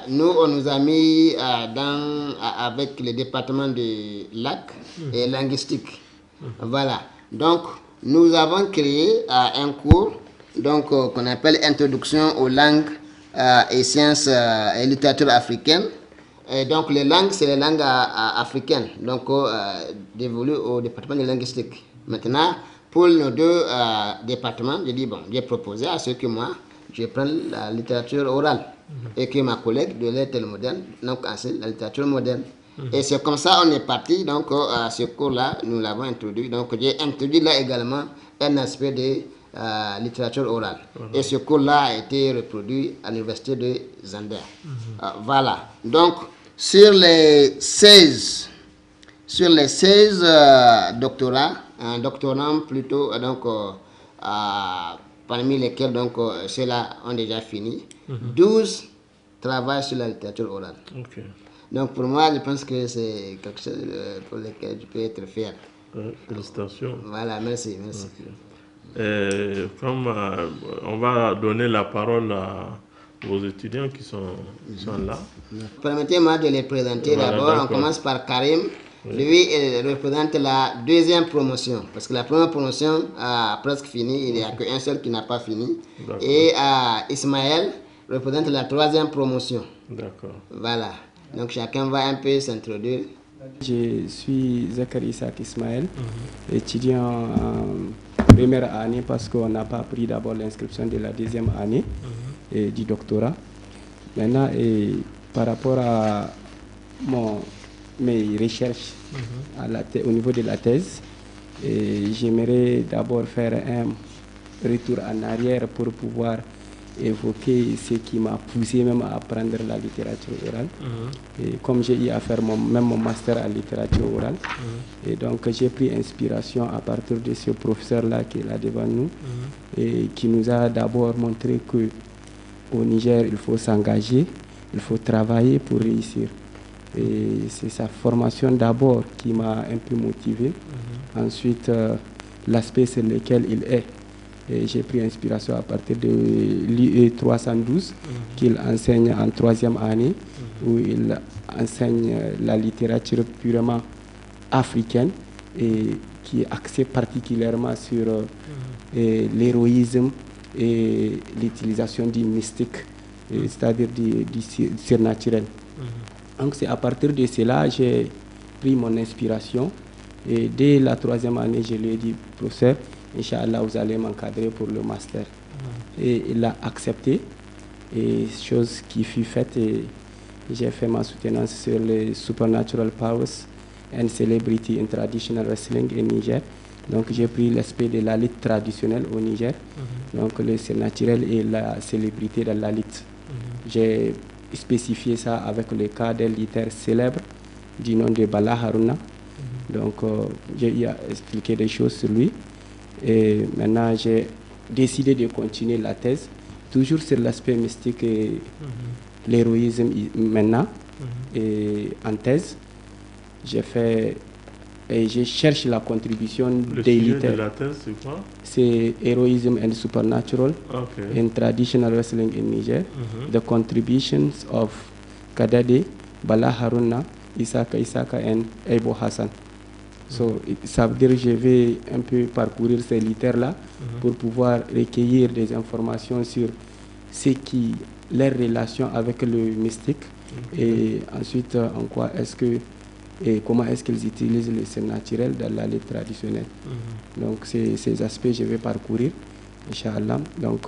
nous, on nous a mis avec le département de lac et linguistique. Voilà. Donc, nous avons créé un cours donc qu'on appelle Introduction aux langues et sciences et littérature africaine. Et donc, les langues, c'est les langues africaines, donc dévolues au département de linguistique. Maintenant, pour nos deux départements, j'ai dit, bon, j'ai proposé à ceux que moi, je prends la littérature orale et que ma collègue de lettres moderne, donc enseigne la littérature moderne. Et c'est comme ça on est parti, donc ce cours-là, nous l'avons introduit. Donc j'ai introduit là également un aspect de littérature orale. Et ce cours-là a été reproduit à l'université de Zander. Voilà. Donc sur les 16 doctorats, doctorants plutôt, donc parmi lesquels donc ceux-là ont déjà fini, 12 travaillent sur la littérature orale. Okay. Donc pour moi, je pense que c'est quelque chose pour lequel je peux être fier. Félicitations. Voilà, merci. Okay. Comme on va donner la parole à vos étudiants qui sont là. Permettez-moi de les présenter d'abord. On commence par Karim. Oui. Lui, il représente la deuxième promotion, parce que la première promotion a presque fini, il n'y a qu'un seul qui n'a pas fini. Et Ismaël représente la troisième promotion. D'accord. Voilà. Donc chacun va un peu s'introduire. Je suis Zakari Isaac Ismaël, étudiant en première année parce qu'on n'a pas pris d'abord l'inscription de la deuxième année du doctorat. Maintenant, par rapport à mes recherches au niveau de la thèse, j'aimerais d'abord faire un retour en arrière pour pouvoir évoquer ce qui m'a poussé même à apprendre la littérature orale. Et comme j'ai eu à faire même mon master en littérature orale, et donc j'ai pris inspiration à partir de ce professeur-là qui est là devant nous, et qui nous a d'abord montré qu'au Niger, il faut s'engager, il faut travailler pour réussir. Et c'est sa formation d'abord qui m'a un peu motivé. Ensuite, l'aspect sur lequel il est. Et j'ai pris inspiration à partir de l'IE 312 qu'il enseigne en troisième année, où il enseigne la littérature purement africaine et qui est axée particulièrement sur l'héroïsme et l'utilisation du mystique, c'est-à-dire du surnaturel. Donc c'est à partir de cela que j'ai pris mon inspiration. Et dès la troisième année, je lui ai dit, professeur, Inch'Allah, vous allez m'encadrer pour le master. Et il a accepté, et chose qui fut faite, et j'ai fait ma soutenance sur les Supernatural Powers and Celebrity in Traditional Wrestling au Niger. Donc j'ai pris l'aspect de la lutte traditionnelle au Niger, donc le surnaturel et la célébrité dans la lutte. J'ai spécifié ça avec le cas d'un lutteur célèbre du nom de Bala Haruna. Donc j'ai expliqué des choses sur lui. Et maintenant, j'ai décidé de continuer la thèse, toujours sur l'aspect mystique et l'héroïsme maintenant. Et en thèse, je cherche la contribution des lutteurs. Le sujet de la thèse, c'est quoi? C'est Heroism and Supernatural in Traditional Wrestling in Niger. The contributions of Kadade, Bala Haruna, Isaka and Ebo Hassan. So, ça veut dire que je vais un peu parcourir ces lutteurs-là pour pouvoir recueillir des informations sur leur relation avec le mystique et ensuite en quoi est-ce que et comment est-ce qu'ils utilisent le surnaturel dans la lutte traditionnelle. Donc ces aspects je vais parcourir, Inch'Allah. Donc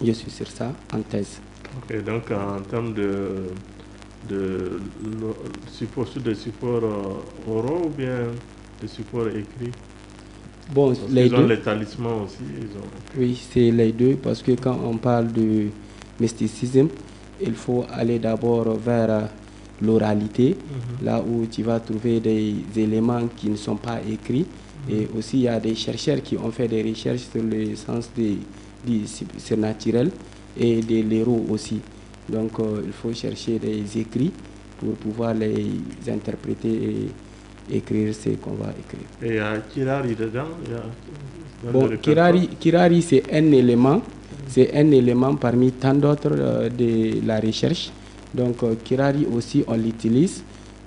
je suis sur ça en thèse. Ok, donc en termes de support, sur des supports oraux ou bien des supports écrits? Bon, ils ont les talismans aussi. Oui, c'est les deux, parce que quand on parle de mysticisme, il faut aller d'abord vers l'oralité, là où tu vas trouver des éléments qui ne sont pas écrits. Et aussi, il y a des chercheurs qui ont fait des recherches sur le sens du surnaturel et de l'héros aussi. Donc, il faut chercher des écrits pour pouvoir les interpréter et écrire ce qu'on va écrire. Et il y a Kirari dedans, bon, Kirari c'est un élément. C'est un élément parmi tant d'autres de la recherche. Donc Kirari aussi, on l'utilise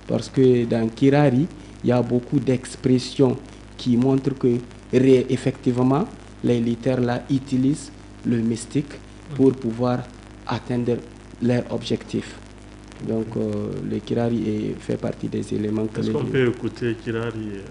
parce que dans Kirari, il y a beaucoup d'expressions qui montrent que effectivement, les littéraires là utilisent le mystique pour pouvoir atteindre leur objectif. Donc le Kirari fait partie des éléments que... Est-ce qu'on peut écouter Kirari?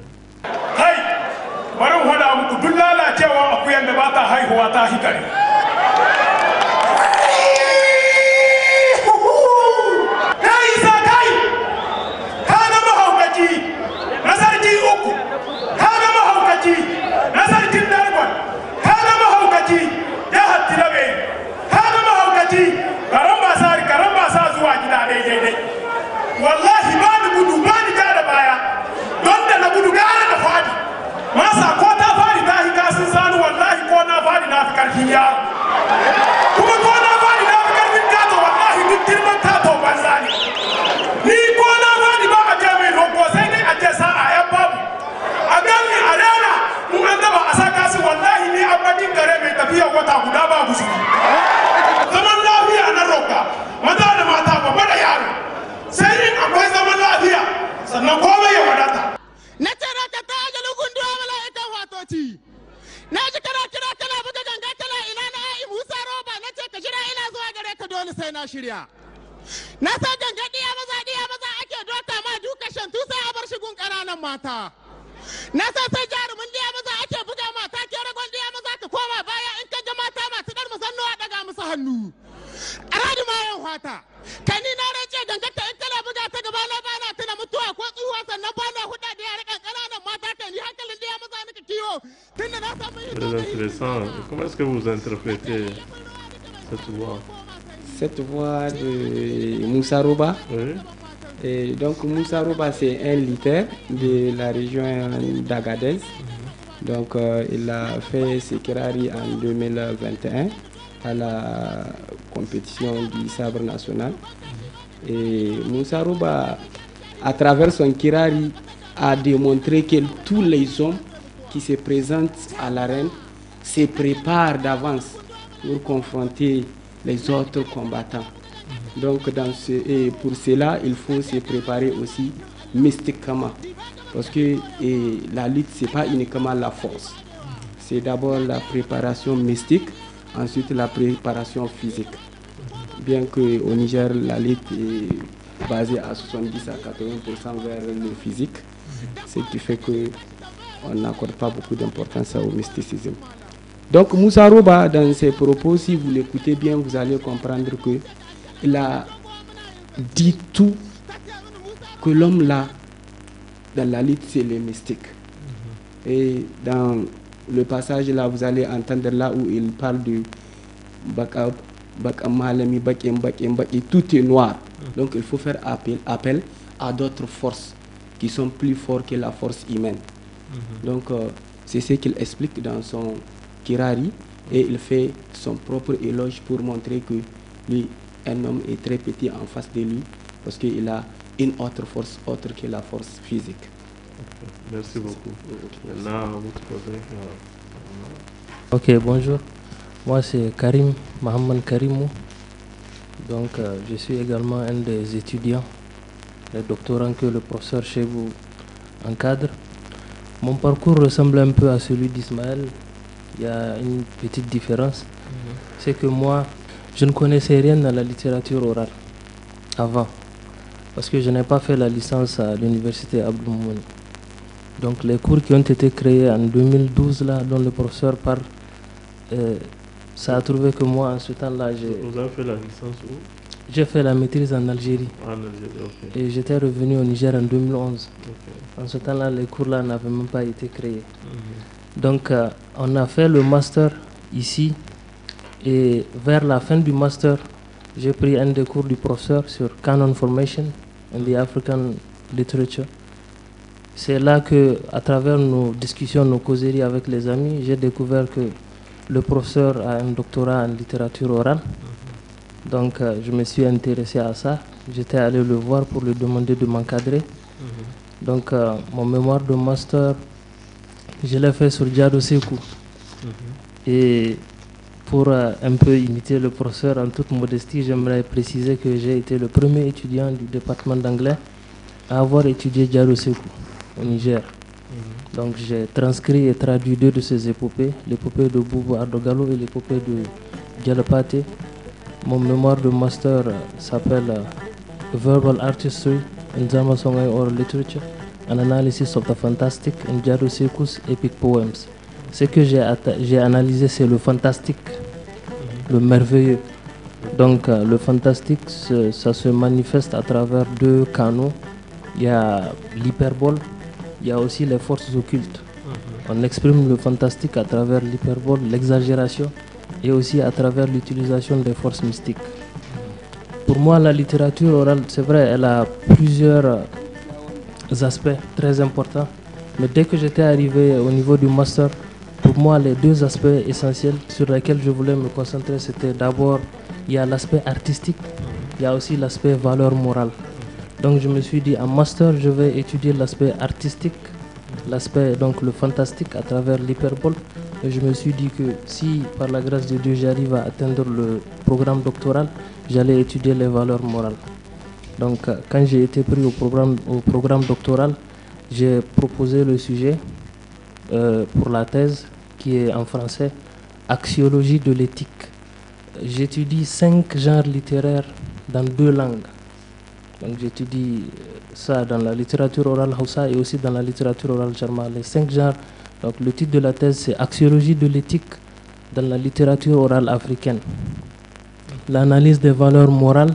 wallahi ba ni gudu ba ni ja da baya don da na gudu gara da fadi masa ko ta fadi ta hika sun sanu wallahi ko na fadi na fi karfin yaro kuma ko na fadi na fi karfin tato wallahi duk girman tato banza ne ni ko na fadi ba a jami roƙo sai dai a ce sa'a yan babu a gani a rana in an gaba a saka su wallahi ni abadin gare mai tafiya wata guda ba guzuri zaman lafiya na roƙa maza da mata babba da yaro sai in akwai zaman lafiya sannan komai ya wadata. Na ce da ka ta ajalin gunduwa mala'ikan watoci. Na ji kana buga ganga kana ina na yi Musa Roba na ce ka jira ina zuwa gare ka dole sai na shirya. Na san ganga diya maza ake dota ma duka shantu sai a bar shigun ƙananan mata. Na san sai jarumin diya maza ake buga mata ke ragon diya maza ka koma baya in ka ga mata masu ɗar musannu a ɗaga musu hannu. A radi ma yan fata. Kani na rance gangata in kana buga ta gaba na bana tana mutuwa ko tsuwa sannan bana huda da yara ƙananan mata kani hankalin da ya maza nika kiwo tunda na samu yin Très intéressant. Comment est-ce que vous interprétez cette voix? Cette voix de Moussa Roba. Oui. Et donc Moussa Roba c'est un littéraire de la région d'Agadez. Donc il a fait ses Kirari en 2021 à la compétition du sabre national. Et Moussa Roba, à travers son Kirari, a démontré que tous les hommes qui se présentent à l'arène se préparent d'avance pour confronter les autres combattants. Donc et pour cela, il faut se préparer aussi mystiquement. Parce que la lutte, ce n'est pas uniquement la force. C'est d'abord la préparation mystique, ensuite la préparation physique. Bien qu'au Niger, la lutte est basée à 70 à 80% vers le physique, ce qui fait qu'on n'accorde pas beaucoup d'importance au mysticisme. Donc Moussa Roba, dans ses propos, si vous l'écoutez bien, vous allez comprendre qu'il a dit tout que l'homme là, dans la lutte, c'est le mystique. Et dans le passage là, vous allez entendre là où il parle de Bakab, Bakamalami, tout est noir. Donc il faut faire appel à d'autres forces qui sont plus fortes que la force humaine. Donc c'est ce qu'il explique dans son Kirari et il fait son propre éloge pour montrer que lui, un homme est très petit en face de lui parce qu'il a une autre force autre que la force physique. Merci beaucoup. Là, vous posez. Ok, bonjour. Moi, c'est Karim, Mohamed Karimou. Donc, je suis également un des étudiants, les doctorants que le professeur chez vous encadre. Mon parcours ressemble un peu à celui d'Ismaël. Il y a une petite différence. C'est que moi, je ne connaissais rien dans la littérature orale avant. Parce que je n'ai pas fait la licence à l'université Abdou Moumouni. Donc les cours qui ont été créés en 2012, là, dont le professeur parle, ça a trouvé que moi, en ce temps-là, Vous avez fait la licence où? J'ai fait la maîtrise en Algérie. En Algérie, ok. Et j'étais revenu au Niger en 2011. Okay. En ce temps-là, les cours-là n'avaient même pas été créés. Donc on a fait le master ici. Et vers la fin du master, j'ai pris un des cours du professeur sur Canon Formation in the African Literature. C'est là que, à travers nos discussions, nos causeries avec les amis, j'ai découvert que le professeur a un doctorat en littérature orale. Donc je me suis intéressé à ça. J'étais allé le voir pour lui demander de m'encadrer. Donc mon mémoire de master, je l'ai fait sur Diado Sekou. Et pour un peu imiter le professeur, en toute modestie, j'aimerais préciser que j'ai été le premier étudiant du département d'anglais à avoir étudié Diado Sekou au Niger. Donc j'ai transcrit et traduit 2 de ses épopées, l'épopée de Boubou Ardo Gallo et l'épopée de Dialapate. Mon mémoire de master s'appelle Verbal Artistry in Zarma Song and Oral Literature, an analysis of the fantastic in Diado Sekou's epic poems. Ce que j'ai analysé, c'est le fantastique, le merveilleux. Donc le fantastique, ça se manifeste à travers 2 canaux. Il y a l'hyperbole, il y a aussi les forces occultes. On exprime le fantastique à travers l'hyperbole, l'exagération, et aussi à travers l'utilisation des forces mystiques. Pour moi, la littérature orale, c'est vrai, elle a plusieurs aspects très importants. Mais dès que j'étais arrivé au niveau du master, pour moi, les 2 aspects essentiels sur lesquels je voulais me concentrer, c'était d'abord, il y a l'aspect artistique, il y a aussi l'aspect valeur morale. Donc je me suis dit, en master, je vais étudier l'aspect artistique, l'aspect, donc le fantastique à travers l'hyperbole. Et je me suis dit que si, par la grâce de Dieu, j'arrive à atteindre le programme doctoral, j'allais étudier les valeurs morales. Donc quand j'ai été pris au programme doctoral, j'ai proposé le sujet pour la thèse qui est en français, Axiologie de l'éthique. J'étudie 5 genres littéraires dans 2 langues. Donc j'étudie ça dans la littérature orale Hausa et aussi dans la littérature orale Jarma, les 5 genres. Donc le titre de la thèse, c'est Axiologie de l'éthique dans la littérature orale africaine. L'analyse des valeurs morales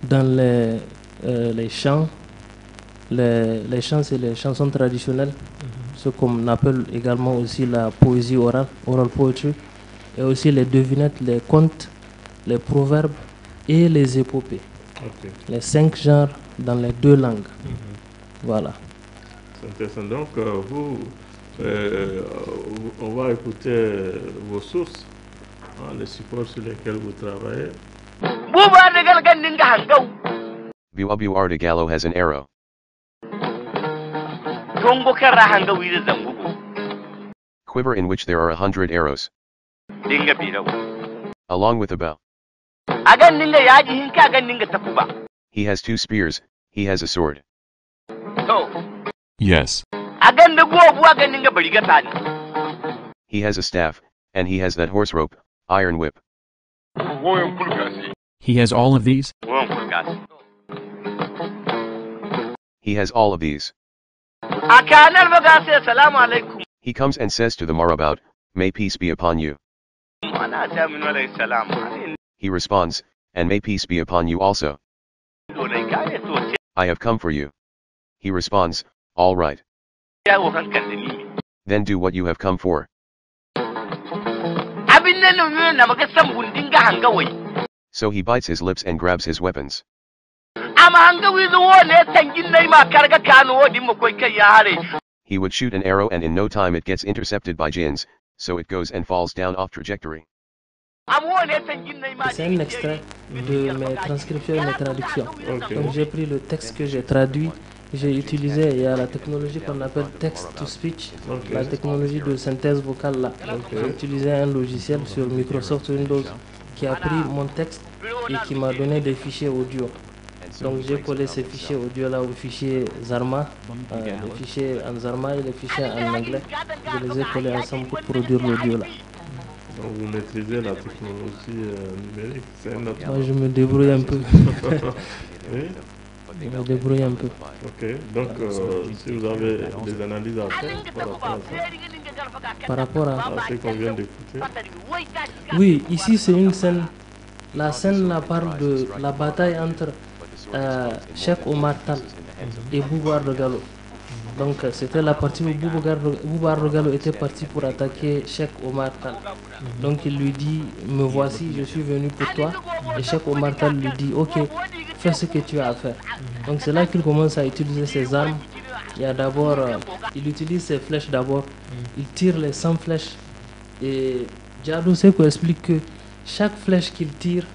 dans les chants. Les chants, c'est les chansons traditionnelles, ce qu'on appelle également aussi la poésie orale, oral poetry, et aussi les devinettes, les contes, les proverbes et les épopées. Les 5 genres dans les 2 langues. Voilà. C'est intéressant. Donc, on va écouter vos sources, les supports sur lesquels vous travaillez. Buabu Arda has an arrow. Quiver in which there are 100 arrows. Along with a bow. He has 2 spears, he has a sword. Yes. He has a staff, and he has that horse rope, iron whip. He has all of these? He has all of these. He comes and says to the marabout, "May peace be upon you." He responds, "And may peace be upon you also. I have come for you." He responds, "All right. Then do what you have come for." So he bites his lips and grabs his weapons. He would shoot an arrow and in no time it gets intercepted by jinns, so it goes and falls down off trajectory. C'est un extrait de mes transcriptions et mes traductions. Donc j'ai pris le texte que j'ai traduit, j'ai utilisé, il y a la technologie qu'on appelle text-to-speech, la technologie de synthèse vocale là. J'ai utilisé un logiciel sur Microsoft Windows qui a pris mon texte et qui m'a donné des fichiers audio. Donc j'ai collé ces fichiers audio là au fichier Zarma, les fichiers en Zarma et les fichiers en anglais. Je les ai collés ensemble pour produire l'audio là. Donc vous maîtrisez la technologie numérique, c'est un autre. Moi je me débrouille un peu. Oui. Je me débrouille un peu. Ok, donc si vous avez des analyses à faire par rapport à ce qu'on vient d'écouter. Oui, ici c'est une scène. La scène là parle de la bataille entre Cheikh Omar Tall et Boubou Ardo Gallo. Donc c'était la partie où Boubou Ardo Gallo était parti pour attaquer Cheikh Omar Tall. Donc il lui dit, me voici, je suis venu pour toi. Et Cheikh Omar Tall lui dit, ok, fais ce que tu as à faire. Donc c'est là qu'il commence à utiliser ses armes. Il y a d'abord, il utilise ses flèches d'abord. Il tire les 100 flèches. Et Diado Sekou explique que chaque flèche qu'il tire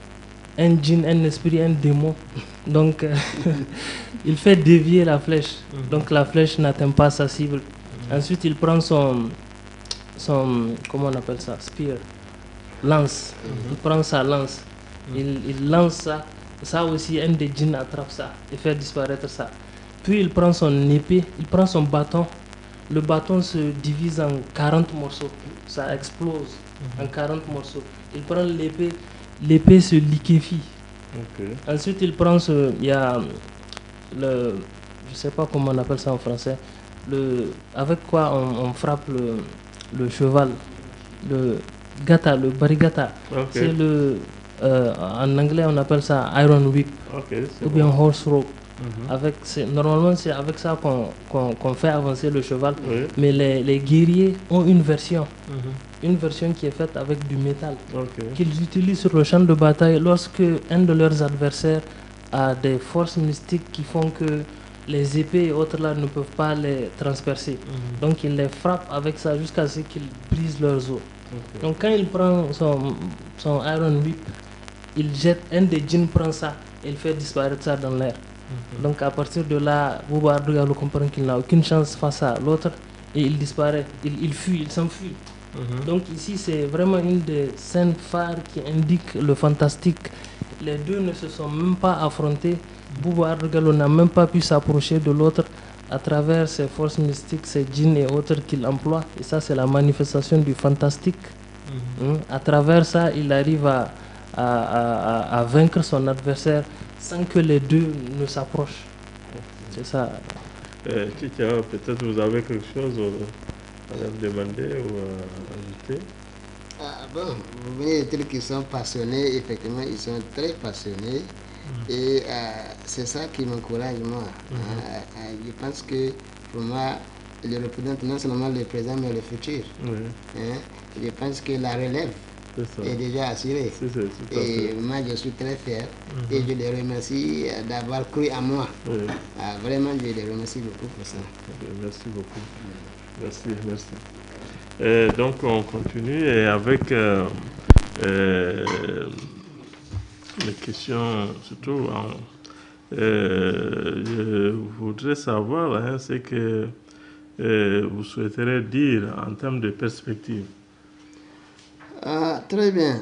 un djinn, un esprit, un démon. Donc, il fait dévier la flèche. Donc, la flèche n'atteint pas sa cible. Ensuite, il prend son comment on appelle ça, spear, lance. Il prend sa lance. Il lance ça. Ça aussi, un des djinns attrape ça et fait disparaître ça. Puis, il prend son épée, il prend son bâton. Le bâton se divise en 40 morceaux. Ça explose en 40 morceaux. Il prend l'épée, l'épée se liquéfie. Ensuite, il prend il y a le, je sais pas comment on appelle ça en français, avec quoi on frappe le cheval, le gata, le barigata. C'est en anglais on appelle ça iron whip ou bien horse rope. Normalement c'est avec ça qu'on fait avancer le cheval, mais les guerriers ont une version qui est faite avec du métal, qu'ils utilisent sur le champ de bataille lorsque un de leurs adversaires a des forces mystiques qui font que les épées et autres là ne peuvent pas les transpercer. Donc ils les frappent avec ça jusqu'à ce qu'ils brisent leurs os. Donc quand il prend son iron whip, il jette, un des djinns prend ça et il fait disparaître ça dans l'air. Donc à partir de là, Bouba Ardougalou comprend qu'il n'a aucune chance face à l'autre et il disparaît, il fuit, il s'enfuit. Donc ici c'est vraiment une des scènes phares qui indique le fantastique. Les deux ne se sont même pas affrontés. Bouba Ardougalou n'a même pas pu s'approcher de l'autre à travers ses forces mystiques, ses djinns et autres qu'il emploie. Et ça c'est la manifestation du fantastique. À travers ça, il arrive à vaincre son adversaire sans que les deux ne s'approchent. C'est ça. Titia, peut-être vous avez quelque chose à demander ou à ajouter? Bon, vous venez de dire qu'ils sont passionnés, effectivement, ils sont très passionnés. Et c'est ça qui m'encourage, moi. Je pense que pour moi, il représente non seulement le présent, mais le futur. Je pense que la relève est déjà assurée. Et moi, je suis très fier. Et je les remercie d'avoir cru à moi. Vraiment, je les remercie beaucoup pour ça. Merci beaucoup. Merci. Donc, on continue et avec les questions, surtout, je voudrais savoir ce que vous souhaiterez dire en termes de perspective. Très bien.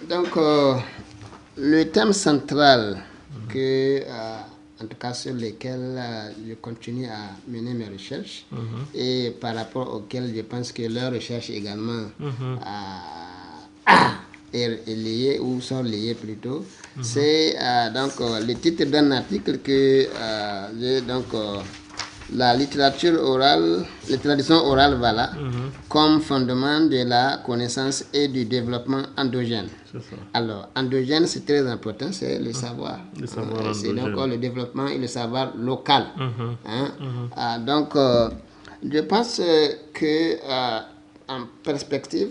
Donc, le thème central que, en tout cas sur lequel je continue à mener mes recherches et par rapport auquel je pense que leurs recherches également est liée ou sont liées plutôt, c'est donc le titre d'un article que j'ai donc la littérature orale, les traditions orales, voilà, comme fondement de la connaissance et du développement endogène. Alors, endogène, c'est très important, c'est le savoir. C'est donc le développement et le savoir local. Donc, je pense que, en perspective,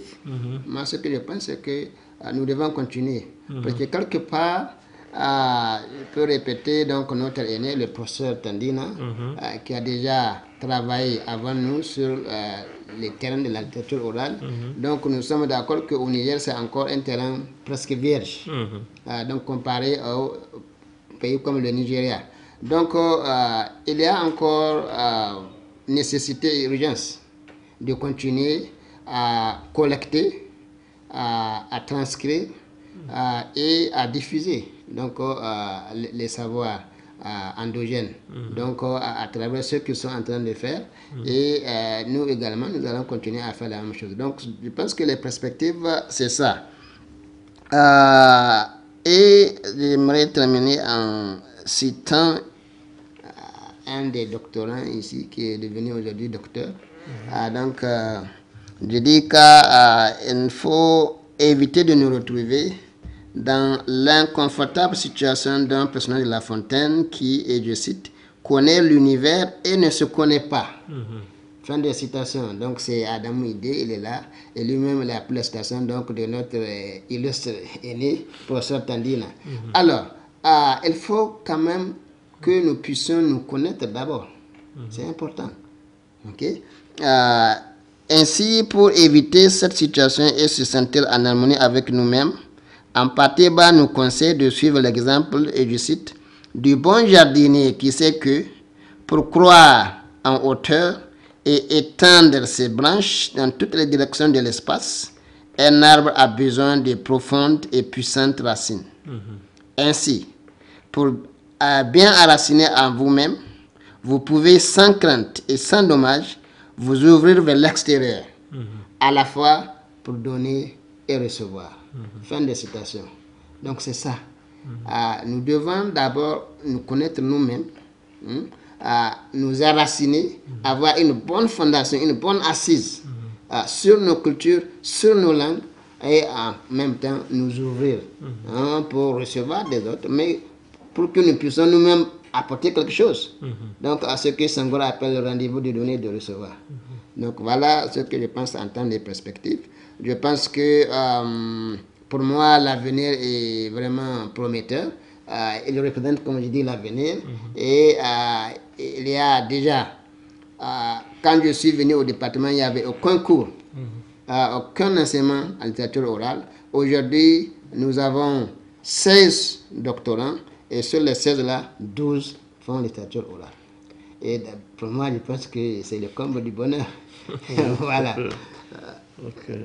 moi, ce que je pense, c'est que nous devons continuer. Parce que quelque part, je peux répéter donc notre aîné, le professeur Tandina, qui a déjà travaillé avant nous sur les terrains de la littérature orale. Donc nous sommes d'accord qu'au Niger, c'est encore un terrain presque vierge, donc comparé aux pays comme le Nigeria. Donc il y a encore nécessité et urgence de continuer à collecter, à transcrire et à diffuser donc les savoirs endogènes, donc à travers ce qu'ils sont en train de faire, et nous également nous allons continuer à faire la même chose. Donc je pense que les perspectives c'est ça. Et j'aimerais terminer en citant un des doctorants ici qui est devenu aujourd'hui docteur. Donc je dis qu'il faut éviter de nous retrouver dans l'inconfortable situation d'un personnage de La Fontaine qui, et je cite, connaît l'univers et ne se connaît pas. Fin de citation. Donc c'est Adam Idé, il est là, et lui-même il a appelé la citation donc, de notre illustre aîné, professeur Tandina. Alors, il faut quand même que nous puissions nous connaître d'abord. C'est important. Ainsi, pour éviter cette situation et se sentir en harmonie avec nous-mêmes, En Pateba nous conseille de suivre l'exemple, et je cite, du bon jardinier qui sait que pour croître en hauteur et étendre ses branches dans toutes les directions de l'espace, un arbre a besoin de profondes et puissantes racines. Ainsi, pour bien enraciner en vous-même, vous pouvez sans crainte et sans dommage vous ouvrir vers l'extérieur, à la fois pour donner et recevoir. Fin de citation. Donc c'est ça. Nous devons d'abord nous connaître nous-mêmes, nous enraciner, avoir une bonne fondation, une bonne assise sur nos cultures, sur nos langues, et en même temps nous ouvrir pour recevoir des autres, mais pour que nous puissions nous-mêmes apporter quelque chose. Donc à ce que Senghor appelle le rendez-vous de donner et de recevoir. Donc voilà ce que je pense en termes de perspective. Je pense que pour moi l'avenir est vraiment prometteur. Il représente, comme je dis, l'avenir. Et il y a déjà, quand je suis venu au département, il n'y avait aucun cours, aucun enseignement en littérature orale. Aujourd'hui, nous avons 16 doctorants et sur les 16 là, 12 font littérature orale. Et pour moi, je pense que c'est le comble du bonheur. Voilà. Ok.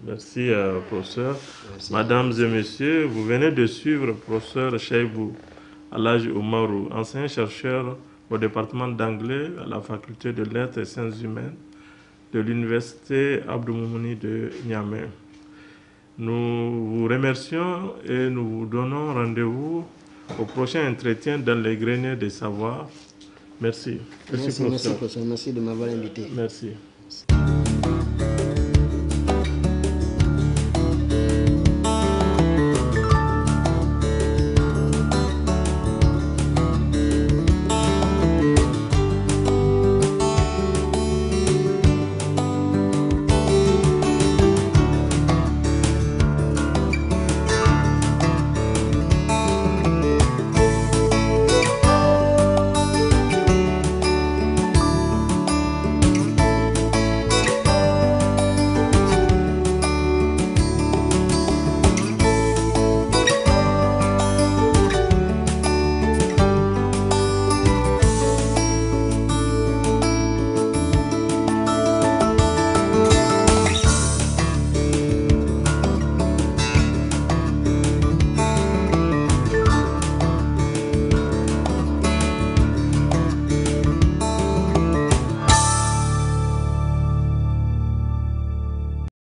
Merci, professeur. Merci. Mesdames et messieurs, vous venez de suivre le professeur Cheibou Alhaji Oumarou, enseignant-chercheur au département d'anglais à la faculté de lettres et sciences humaines de l'université Abdou Moumouni de Niamey. Nous vous remercions et nous vous donnons rendez-vous au prochain entretien dans les greniers des savoirs. Merci. Merci, professeur. Merci de m'avoir invité. Merci.